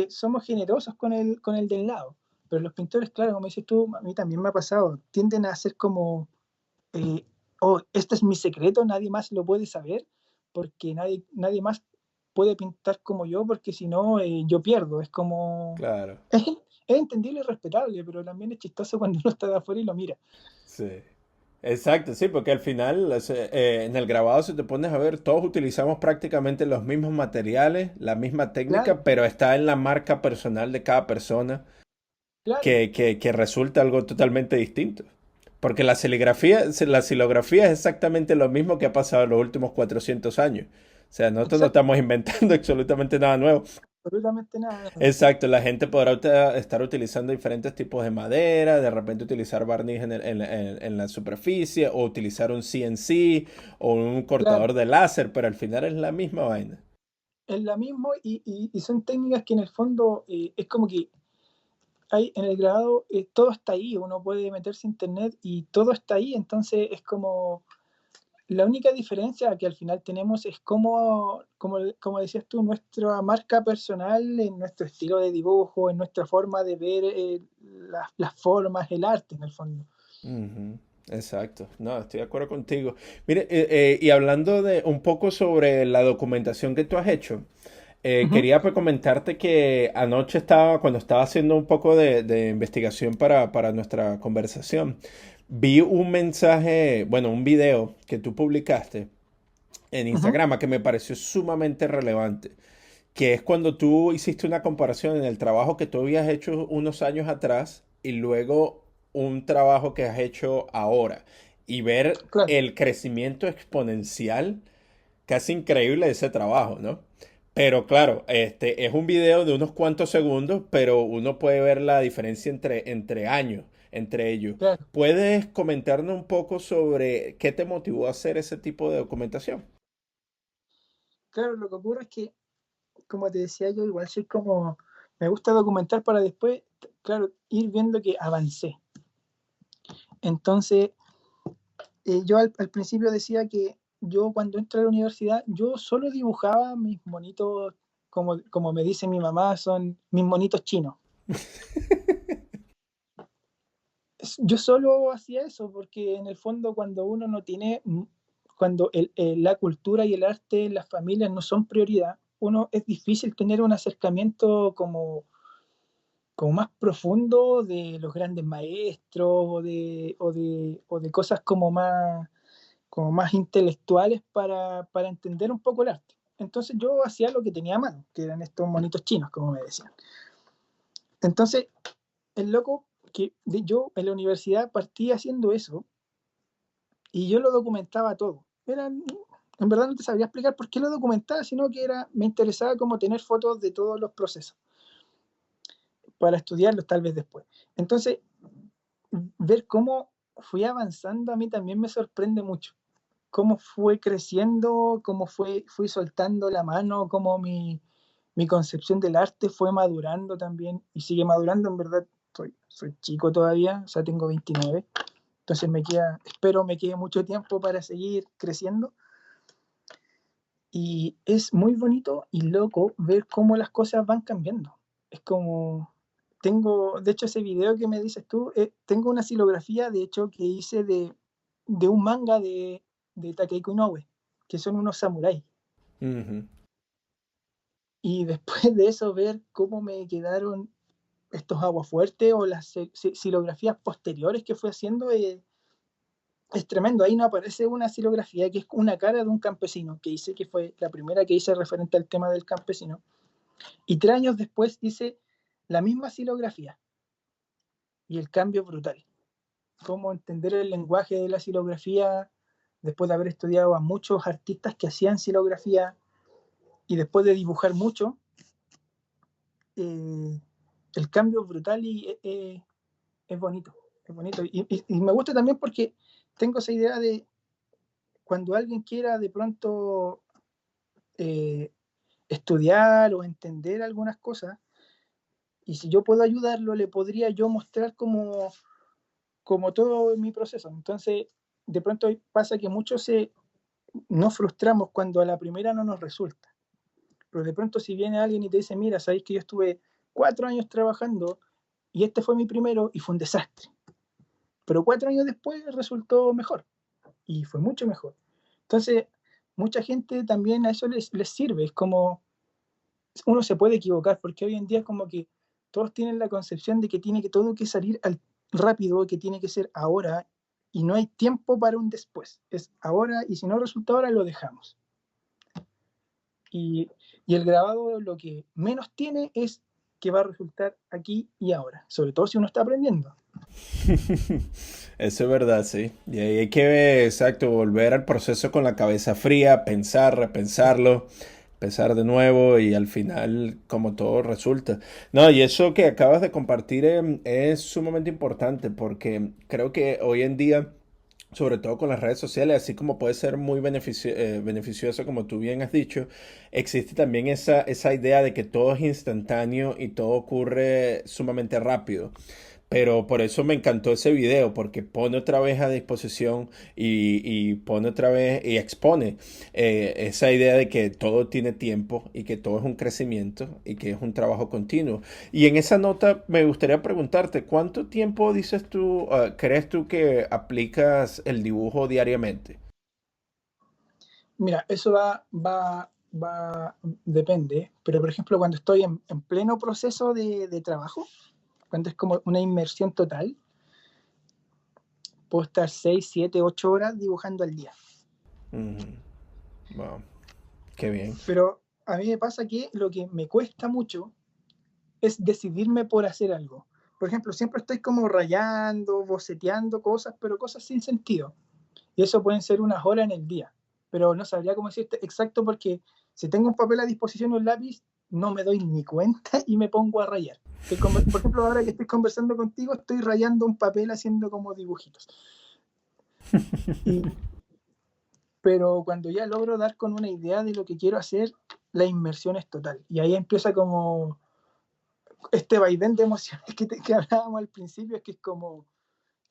somos generosos con el del lado. Pero los pintores, claro, como dices tú, a mí también me ha pasado, tienden a ser como, eh, oh, este es mi secreto, nadie más lo puede saber, porque nadie más puede pintar como yo, porque si no, yo pierdo. Es como, Claro. es, es entendible y respetable, pero también es chistoso cuando uno está de afuera y lo mira. Sí. Exacto, sí, porque al final en el grabado, si te pones a ver, todos utilizamos prácticamente los mismos materiales, la misma técnica, Claro, pero está en la marca personal de cada persona claro, que resulta algo totalmente distinto. Porque la silografía es exactamente lo mismo que ha pasado en los últimos 400 años. O sea, nosotros no exacto, estamos inventando absolutamente nada nuevo. absolutamente nada. Exacto, la gente podrá estar utilizando diferentes tipos de madera, de repente utilizar barniz en la superficie, o utilizar un CNC o un cortador Claro, de láser, pero al final es la misma vaina. es la misma y son técnicas que en el fondo es como que hay en el grabado, todo está ahí, uno puede meterse a internet y todo está ahí, entonces es como la única diferencia que al final tenemos es como decías tú, nuestra marca personal, en nuestro estilo de dibujo, en nuestra forma de ver las formas, el arte en el fondo. Ujú, exacto, no, estoy de acuerdo contigo. Mire, y hablando de un poco sobre la documentación que tú has hecho, Ujú, quería pues comentarte que anoche cuando estaba haciendo un poco de investigación para nuestra conversación, vi un mensaje, bueno, un video que tú publicaste en ujú, Instagram que me pareció sumamente relevante, que es cuando tú hiciste una comparación en el trabajo que tú habías hecho unos años atrás y luego un trabajo que has hecho ahora y ver claro, el crecimiento exponencial casi increíble de ese trabajo, ¿no? Pero claro, este es un video de unos cuantos segundos, pero uno puede ver la diferencia entre años, entre ellos. claro, ¿Puedes comentarnos un poco sobre qué te motivó a hacer ese tipo de documentación? claro. Lo que ocurre es que, como te decía yo, igual soy como, me gusta documentar para después, claro, ir viendo que avancé. Entonces, yo al principio decía que yo cuando entré a la universidad, yo solo dibujaba mis monitos, como me dice mi mamá, son mis monitos chinos. Yo solo hacía eso porque en el fondo cuando uno no tiene, cuando la cultura y el arte, las familias no son prioridad, uno es difícil tener un acercamiento como más profundo de los grandes maestros o de cosas como más intelectuales para entender un poco el arte. Entonces yo hacía lo que tenía a mano, que eran estos monitos chinos, como me decían. Entonces, el loco que yo en la universidad partí haciendo eso y yo lo documentaba todo. En verdad no te sabría explicar por qué lo documentaba, sino que me interesaba como tener fotos de todos los procesos para estudiarlos tal vez después. Entonces, ver cómo fui avanzando a mí también me sorprende mucho. cómo fue creciendo, fui soltando la mano, cómo mi concepción del arte fue madurando también y sigue madurando. En verdad, soy chico todavía, o sea, tengo 29, entonces espero me quede mucho tiempo para seguir creciendo. Y es muy bonito y loco ver cómo las cosas van cambiando. Es como, de hecho, ese video que me dices tú, tengo una silografía, de hecho, que hice de un manga de Takehiko Inoue, que son unos samuráis. Ujú. Y después de eso, ver cómo me quedaron estos aguafuertes o las silografías posteriores que fui haciendo, es tremendo. Ahí no aparece una silografía que es una cara de un campesino que hice, que fue la primera que hice referente al tema del campesino. Y 3 años después hice la misma silografía. Y el cambio es brutal. Cómo entender el lenguaje de la silografía después de haber estudiado a muchos artistas que hacían silografía y después de dibujar mucho, el cambio es brutal y es bonito. Es bonito. Y me gusta también porque tengo esa idea de cuando alguien quiera de pronto estudiar o entender algunas cosas, y si yo puedo ayudarlo, le podría yo mostrar como todo mi proceso. Entonces, de pronto pasa que muchos nos frustramos cuando a la primera no nos resulta. Pero de pronto si viene alguien y te dice, mira, sabéis que yo estuve 4 años trabajando y este fue mi primero y fue un desastre. Pero 4 años después resultó mejor y fue mucho mejor. Entonces, mucha gente también a eso les sirve. Es como, uno se puede equivocar porque hoy en día es como que todos tienen la concepción de que tiene que todo que salir rápido, que tiene que ser ahora y no hay tiempo para un después. Es ahora y si no resulta ahora lo dejamos. Y el grabado lo que menos tiene es que va a resultar aquí y ahora, sobre todo si uno está aprendiendo. Eso es verdad, sí. Y ahí hay que, exacto, volver al proceso con la cabeza fría, pensar, repensarlo, empezar de nuevo y al final como todo resulta. No, y eso que acabas de compartir es sumamente importante porque creo que hoy en día, sobre todo con las redes sociales, así como puede ser muy beneficioso, como tú bien has dicho, existe también esa idea de que todo es instantáneo y todo ocurre sumamente rápido. Pero por eso me encantó ese video, porque pone otra vez a disposición y pone otra vez y expone esa idea de que todo tiene tiempo y que todo es un crecimiento y que es un trabajo continuo. Y en esa nota me gustaría preguntarte, ¿cuánto tiempo dices tú, crees tú que aplicas el dibujo diariamente? Mira, eso depende, pero por ejemplo cuando estoy en pleno proceso de trabajo, cuando es como una inmersión total, puedo estar 6, 7, 8 horas dibujando al día. Ujú. Wow, qué bien. Pero a mí me pasa que lo que me cuesta mucho es decidirme por hacer algo. Por ejemplo, siempre estoy como rayando, boceteando cosas, pero cosas sin sentido. Y eso pueden ser unas horas en el día. Pero no sabría cómo decirte exacto porque si tengo un papel a disposición y un lápiz, no me doy ni cuenta y me pongo a rayar. Por ejemplo, ahora que estoy conversando contigo, estoy rayando un papel haciendo como dibujitos. Y, pero cuando ya logro dar con una idea de lo que quiero hacer, la inmersión es total. Y ahí empieza como este vaivén de emociones que hablábamos al principio, es que es como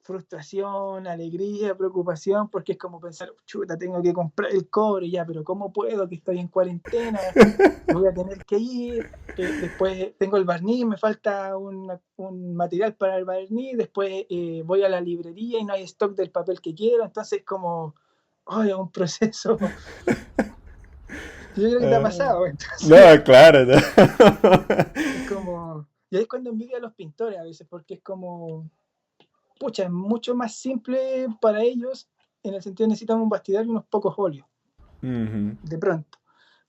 frustración, alegría, preocupación, porque es como pensar, chuta, tengo que comprar el cobre ya, pero ¿cómo puedo? Que estoy en cuarentena, voy a tener que ir, después tengo el barniz, me falta un material para el barniz, después voy a la librería y no hay stock del papel que quiero, entonces como, oh, es un proceso. Yo creo que te ha pasado, entonces No, claro. No. es como, y ahí es cuando envidio a los pintores a veces, porque es como, pucha, es mucho más simple para ellos, en el sentido de necesitan un bastidor y unos pocos óleos, Ujú. de pronto.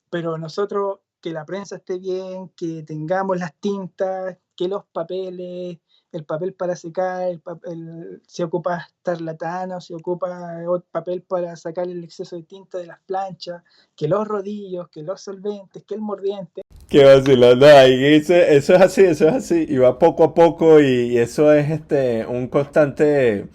Pero nosotros, que la prensa esté bien, que tengamos las tintas, que los papeles, el papel para secar, se ocupa tarlatana o se ocupa papel para sacar el exceso de tinta de las planchas, que los rodillos, que los solventes, que el mordiente. Qué vacilón, no, y eso es así, y va poco a poco y eso es un constante,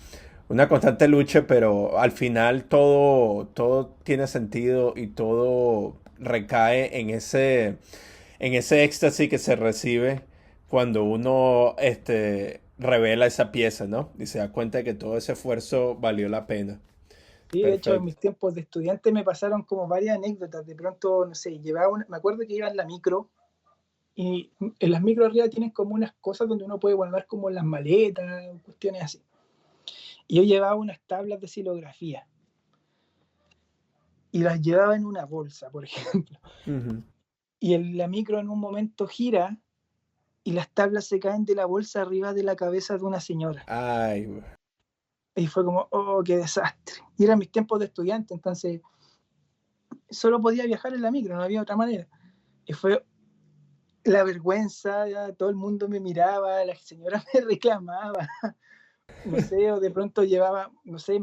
una constante lucha, pero al final todo tiene sentido y todo recae en ese éxtasis que se recibe cuando uno revela esa pieza, ¿no? Y se da cuenta de que todo ese esfuerzo valió la pena. Sí, de hecho, en Perfecto. mis tiempos de estudiante me pasaron como varias anécdotas. De pronto, no sé, me acuerdo que iba en la micro y en las micro arriba tienen como unas cosas donde uno puede guardar como las maletas, cuestiones así. Y yo llevaba unas tablas de xilografía y las llevaba en una bolsa, por ejemplo. Ujú. Y la micro en un momento gira y las tablas se caen de la bolsa arriba de la cabeza de una señora. Ay, güey. Y fue como, oh, qué desastre. Y eran mis tiempos de estudiante, entonces solo podía viajar en la micro, no había otra manera. Y fue la vergüenza, ya todo el mundo me miraba, la señora me reclamaba, no sé, o de pronto llevaba, no sé,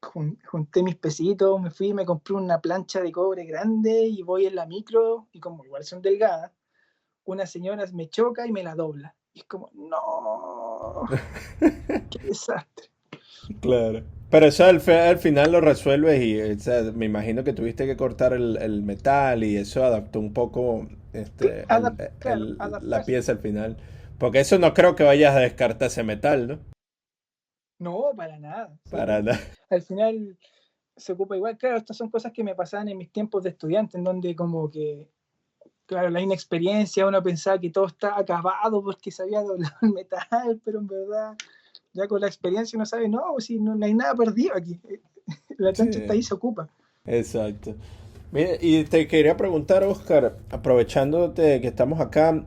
junté mis pesitos, me fui, me compré una plancha de cobre grande y voy en la micro y como igual son delgadas, una señora me choca y me la dobla. Y es como, no, qué desastre. Claro. Pero eso al final lo resuelves y o sea, me imagino que tuviste que cortar el metal y eso adaptó un poco Claro, la adaptarse. pieza al final. Porque eso no creo que vayas a descartar ese metal, ¿no? No, para nada. Para Sí, nada. al final se ocupa igual. Claro, estas son cosas que me pasaban en mis tiempos de estudiante, en donde como que, claro, la inexperiencia, uno pensaba que todo está acabado porque se había doblado el metal, pero en verdad, ya con la experiencia uno sabe, no, si no, no hay nada perdido aquí. La plancha está Sí, ahí, se ocupa. exacto. Mira, y te quería preguntar, Oscar, aprovechándote que estamos acá,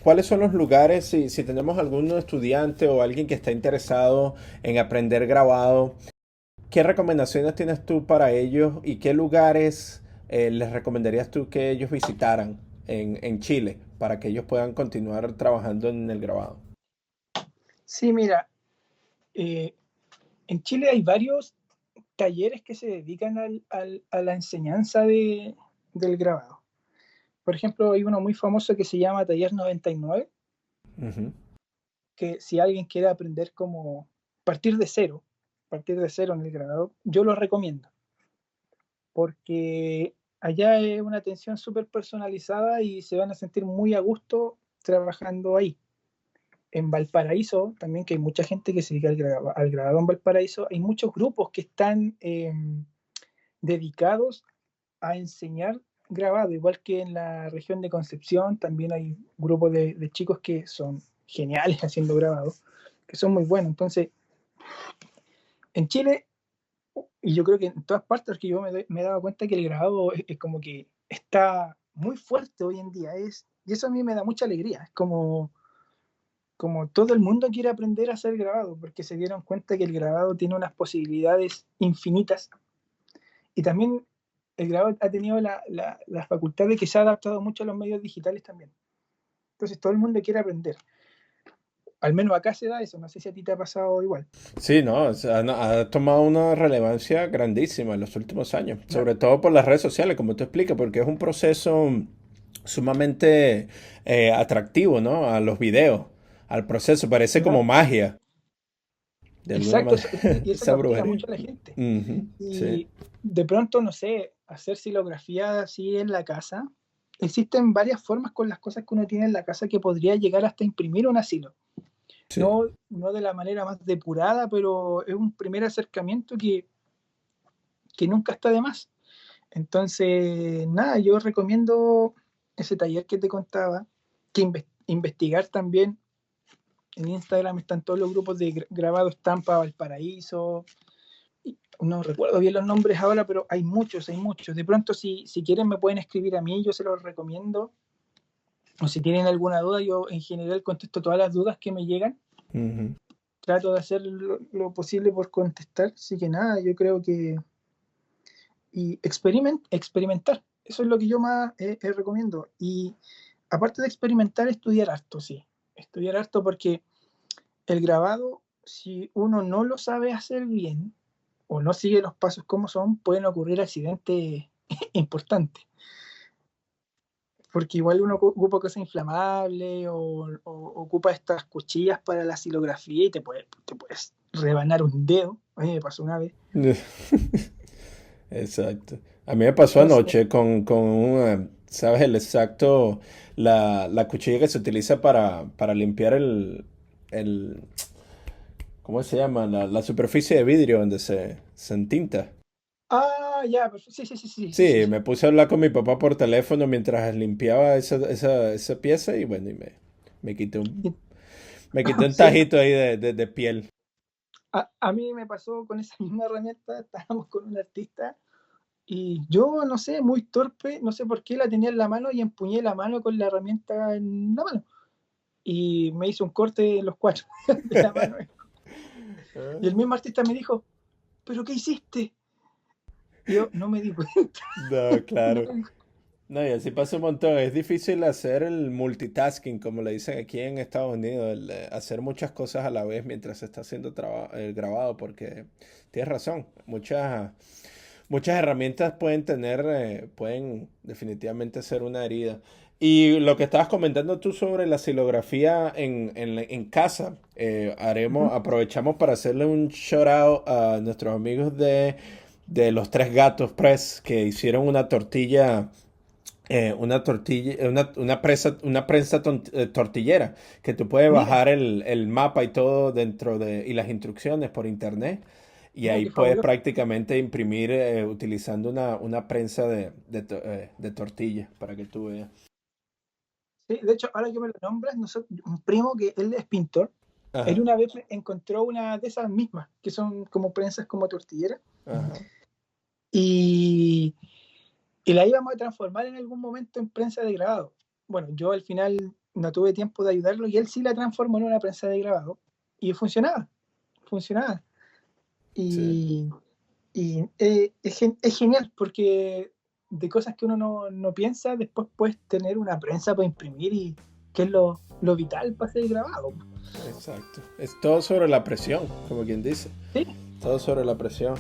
¿cuáles son los lugares, si tenemos algún estudiante o alguien que está interesado en aprender grabado, qué recomendaciones tienes tú para ellos y qué lugares les recomendarías tú que ellos visitaran en Chile para que ellos puedan continuar trabajando en el grabado? Sí, mira, eh, en Chile hay varios talleres que se dedican a la enseñanza del grabado. Por ejemplo, hay uno muy famoso que se llama Taller 99, Ujú. que si alguien quiere aprender como partir de cero en el grabado, yo lo recomiendo, porque allá es una atención súper personalizada y se van a sentir muy a gusto trabajando ahí. En Valparaíso, también que hay mucha gente que se dedica al grabado en Valparaíso, hay muchos grupos que están dedicados a enseñar grabado, igual que en la región de Concepción, también hay grupos de chicos que son geniales haciendo grabado, que son muy buenos. Entonces, en Chile, y yo creo que en todas partes que yo me he dado cuenta que el grabado es como que está muy fuerte hoy en día, y eso a mí me da mucha alegría, es como todo el mundo quiere aprender a hacer grabado, porque se dieron cuenta que el grabado tiene unas posibilidades infinitas. Y también el grabado ha tenido la facultad de que se ha adaptado mucho a los medios digitales también. Entonces todo el mundo quiere aprender. Al menos acá se da eso. No sé si a ti te ha pasado igual. Sí, no, o sea, ha tomado una relevancia grandísima en los últimos años, Claro. sobre todo por las redes sociales, como tú explicas, porque es un proceso sumamente atractivo, ¿no? A los videos, al proceso, parece como Claro. magia, de alguna Exacto. manera, Y eso esa cautiva brujería. mucho a la gente. Ujú, sí, Y de pronto, no sé, hacer silografía así en la casa. Existen varias formas con las cosas que uno tiene en la casa que podría llegar hasta imprimir un asilo. sí. No de la manera más depurada, pero es un primer acercamiento que nunca está de más. Entonces, nada, yo recomiendo ese taller que te contaba, que investigar también. En Instagram están todos los grupos de grabado Estampa Valparaíso. No recuerdo bien los nombres ahora, pero hay muchos, hay muchos. De pronto, si quieren, me pueden escribir a mí, yo se los recomiendo. O si tienen alguna duda, yo en general contesto todas las dudas que me llegan. Ujú. Trato de hacer lo posible por contestar. Así que nada, yo creo que y experimentar. Eso es lo que yo más recomiendo. Y aparte de experimentar, estudiar harto, sí. Estudiar harto porque el grabado, si uno no lo sabe hacer bien o no sigue los pasos como son, pueden ocurrir accidentes importantes. porque igual uno ocupa cosas inflamables o ocupa estas cuchillas para la xilografía y te puedes rebanar un dedo. A mí me pasó una vez. Exacto. A mí me pasó Entonces, anoche con una, ¿sabes? La cuchilla que se utiliza para limpiar el, ¿cómo se llama? La superficie de vidrio donde se entinta. ya, sí, sí, sí, sí, sí, sí, Sí, sí. me puse a hablar con mi papá por teléfono mientras limpiaba esa pieza y bueno, me quité un, Y- me quité un sí, tajito ahí de piel. a mí me pasó con esa misma herramienta, estábamos con un artista y yo, no sé, muy torpe, no sé por qué la tenía en la mano y empuñé la mano con la herramienta en la mano. Y me hizo un corte en los cuatro de la mano. Y el mismo artista me dijo, ¿pero qué hiciste? Y yo no me di cuenta. No, No claro. me di No, y así pasa un montón. Es difícil hacer el multitasking, como le dicen aquí en Estados Unidos, hacer muchas cosas a la vez mientras se está haciendo el grabado, porque tienes razón, muchas herramientas pueden definitivamente ser una herida. Y lo que estabas comentando tú sobre la xilografía en casa, Ujú. aprovechamos para hacerle un shout out a nuestros amigos de los Tres Gatos Press que hicieron una prensa tortillera, que tú puedes Mira, bajar el mapa y todo y las instrucciones por internet. Y mira ahí qué puedes fabuloso. prácticamente imprimir utilizando una prensa de tortilla para que tú veas. Sí, de hecho, ahora que me lo nombras, un primo que él es pintor, él Ajá, una vez encontró una de esas mismas, que son como prensas como tortilleras, ajá. y, y la íbamos a transformar en algún momento en prensa de grabado. Bueno, yo al final no tuve tiempo de ayudarlo y él sí la transformó en una prensa de grabado y funcionaba. Sí. Y, es genial porque de cosas que uno no piensa, después puedes tener una prensa para imprimir y que es lo vital para ser grabado. Exacto. Es todo sobre la presión, como quien dice. Sí, Todo sobre la presión.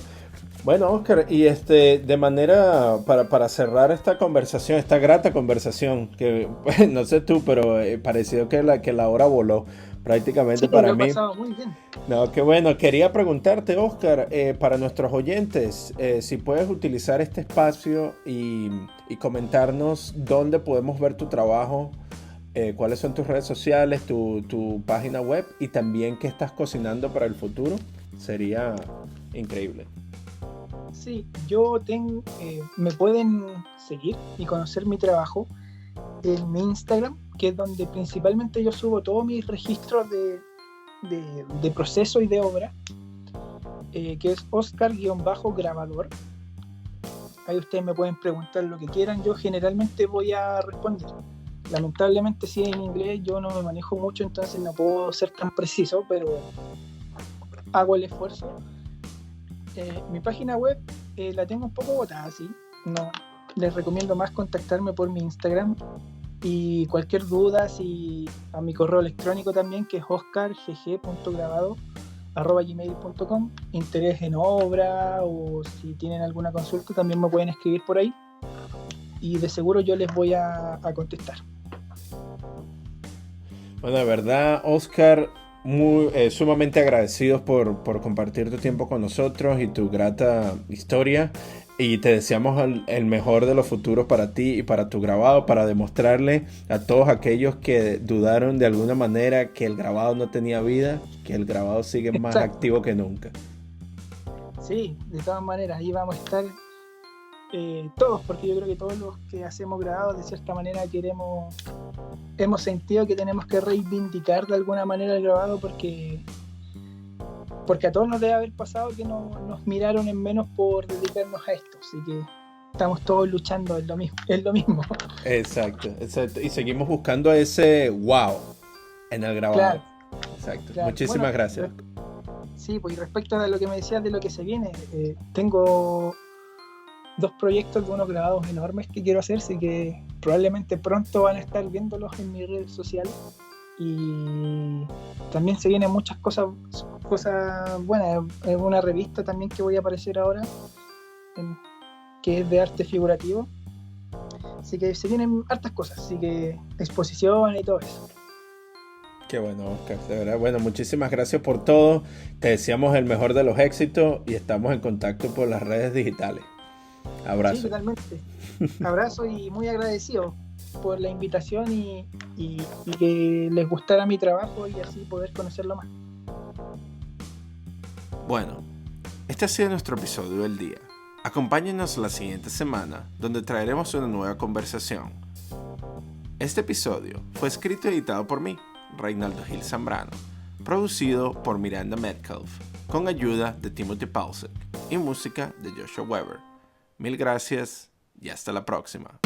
Bueno, Oscar, y de manera para cerrar esta conversación, esta grata conversación, que no sé tú, pero pareció que la hora voló sí, prácticamente lo para he mí. pasado muy bien. No, qué bueno. Quería preguntarte, Oscar, para nuestros oyentes, si puedes utilizar este espacio y comentarnos dónde podemos ver tu trabajo, cuáles son tus redes sociales, tu página web y también qué estás cocinando para el futuro. Sería increíble. Sí, me pueden seguir y conocer mi trabajo en mi Instagram, que es donde principalmente yo subo todos mis registros de proceso y de obra, que es Oscar-grabador. Ahí ustedes me pueden preguntar lo que quieran, yo generalmente voy a responder. Lamentablemente si es en inglés yo no me manejo mucho, entonces no puedo ser tan preciso, pero hago el esfuerzo. Mi página web la tengo un poco botada, sí. No, les recomiendo más contactarme por mi Instagram y cualquier duda, si a mi correo electrónico también, que es oscargg.grabado@gmail.com, interés en obra o si tienen alguna consulta también me pueden escribir por ahí y de seguro yo les voy a contestar. Bueno, de verdad, Oscar, sumamente agradecidos por compartir tu tiempo con nosotros y tu grata historia. Y te deseamos el mejor de los futuros para ti y para tu grabado, para demostrarle a todos aquellos que dudaron de alguna manera que el grabado no tenía vida, que el grabado sigue más Exacto, activo que nunca. sí, de todas maneras, ahí vamos a estar todos, porque yo creo que todos los que hacemos grabados de cierta manera hemos sentido que tenemos que reivindicar de alguna manera el grabado porque a todos nos debe haber pasado que nos miraron en menos por dedicarnos a esto, así que estamos todos luchando, es lo mismo, es lo mismo. Exacto, exacto. Y seguimos buscando ese wow en el grabado. Claro, Exacto. claro. Bueno, Muchísimas gracias. sí, pues y respecto a lo que me decías de lo que se viene, tengo dos proyectos de unos grabados enormes que quiero hacer, así que probablemente pronto van a estar viéndolos en mi red social. Y también se vienen muchas cosas buenas. Es una revista también que voy a aparecer ahora, que es de arte figurativo. Así que se vienen hartas cosas, así que exposiciones y todo eso. Qué bueno, Oscar, de verdad. Bueno, muchísimas gracias por todo. Te deseamos el mejor de los éxitos y estamos en contacto por las redes digitales. Abrazo. Sí, totalmente. Abrazo y muy agradecido por la invitación y que les gustara mi trabajo y así poder conocerlo más. Bueno, este ha sido nuestro episodio del día. Acompáñenos la siguiente semana, donde traeremos una nueva conversación. Este episodio fue escrito y editado por mí, Reinaldo Gil Zambrano, producido por Miranda Metcalf, con ayuda de Timothy Paulsek y música de Joshua Weber. Mil gracias y hasta la próxima.